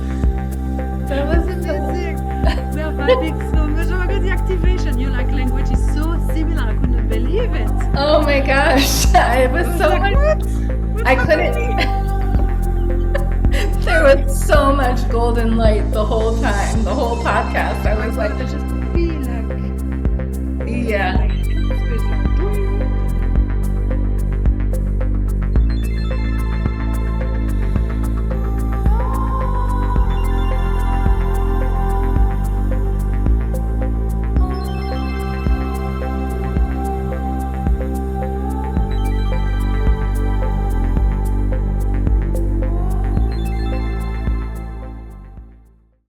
That that's was amazing. so. We are vibing so much. Oh my god, the activation. Your like language is so similar. I couldn't believe it. Oh my gosh. It was I was so like, much. what? What's I couldn't. happening? There was so much golden light the whole time, the whole podcast. I Oh my was like, god, I just feel like yeah.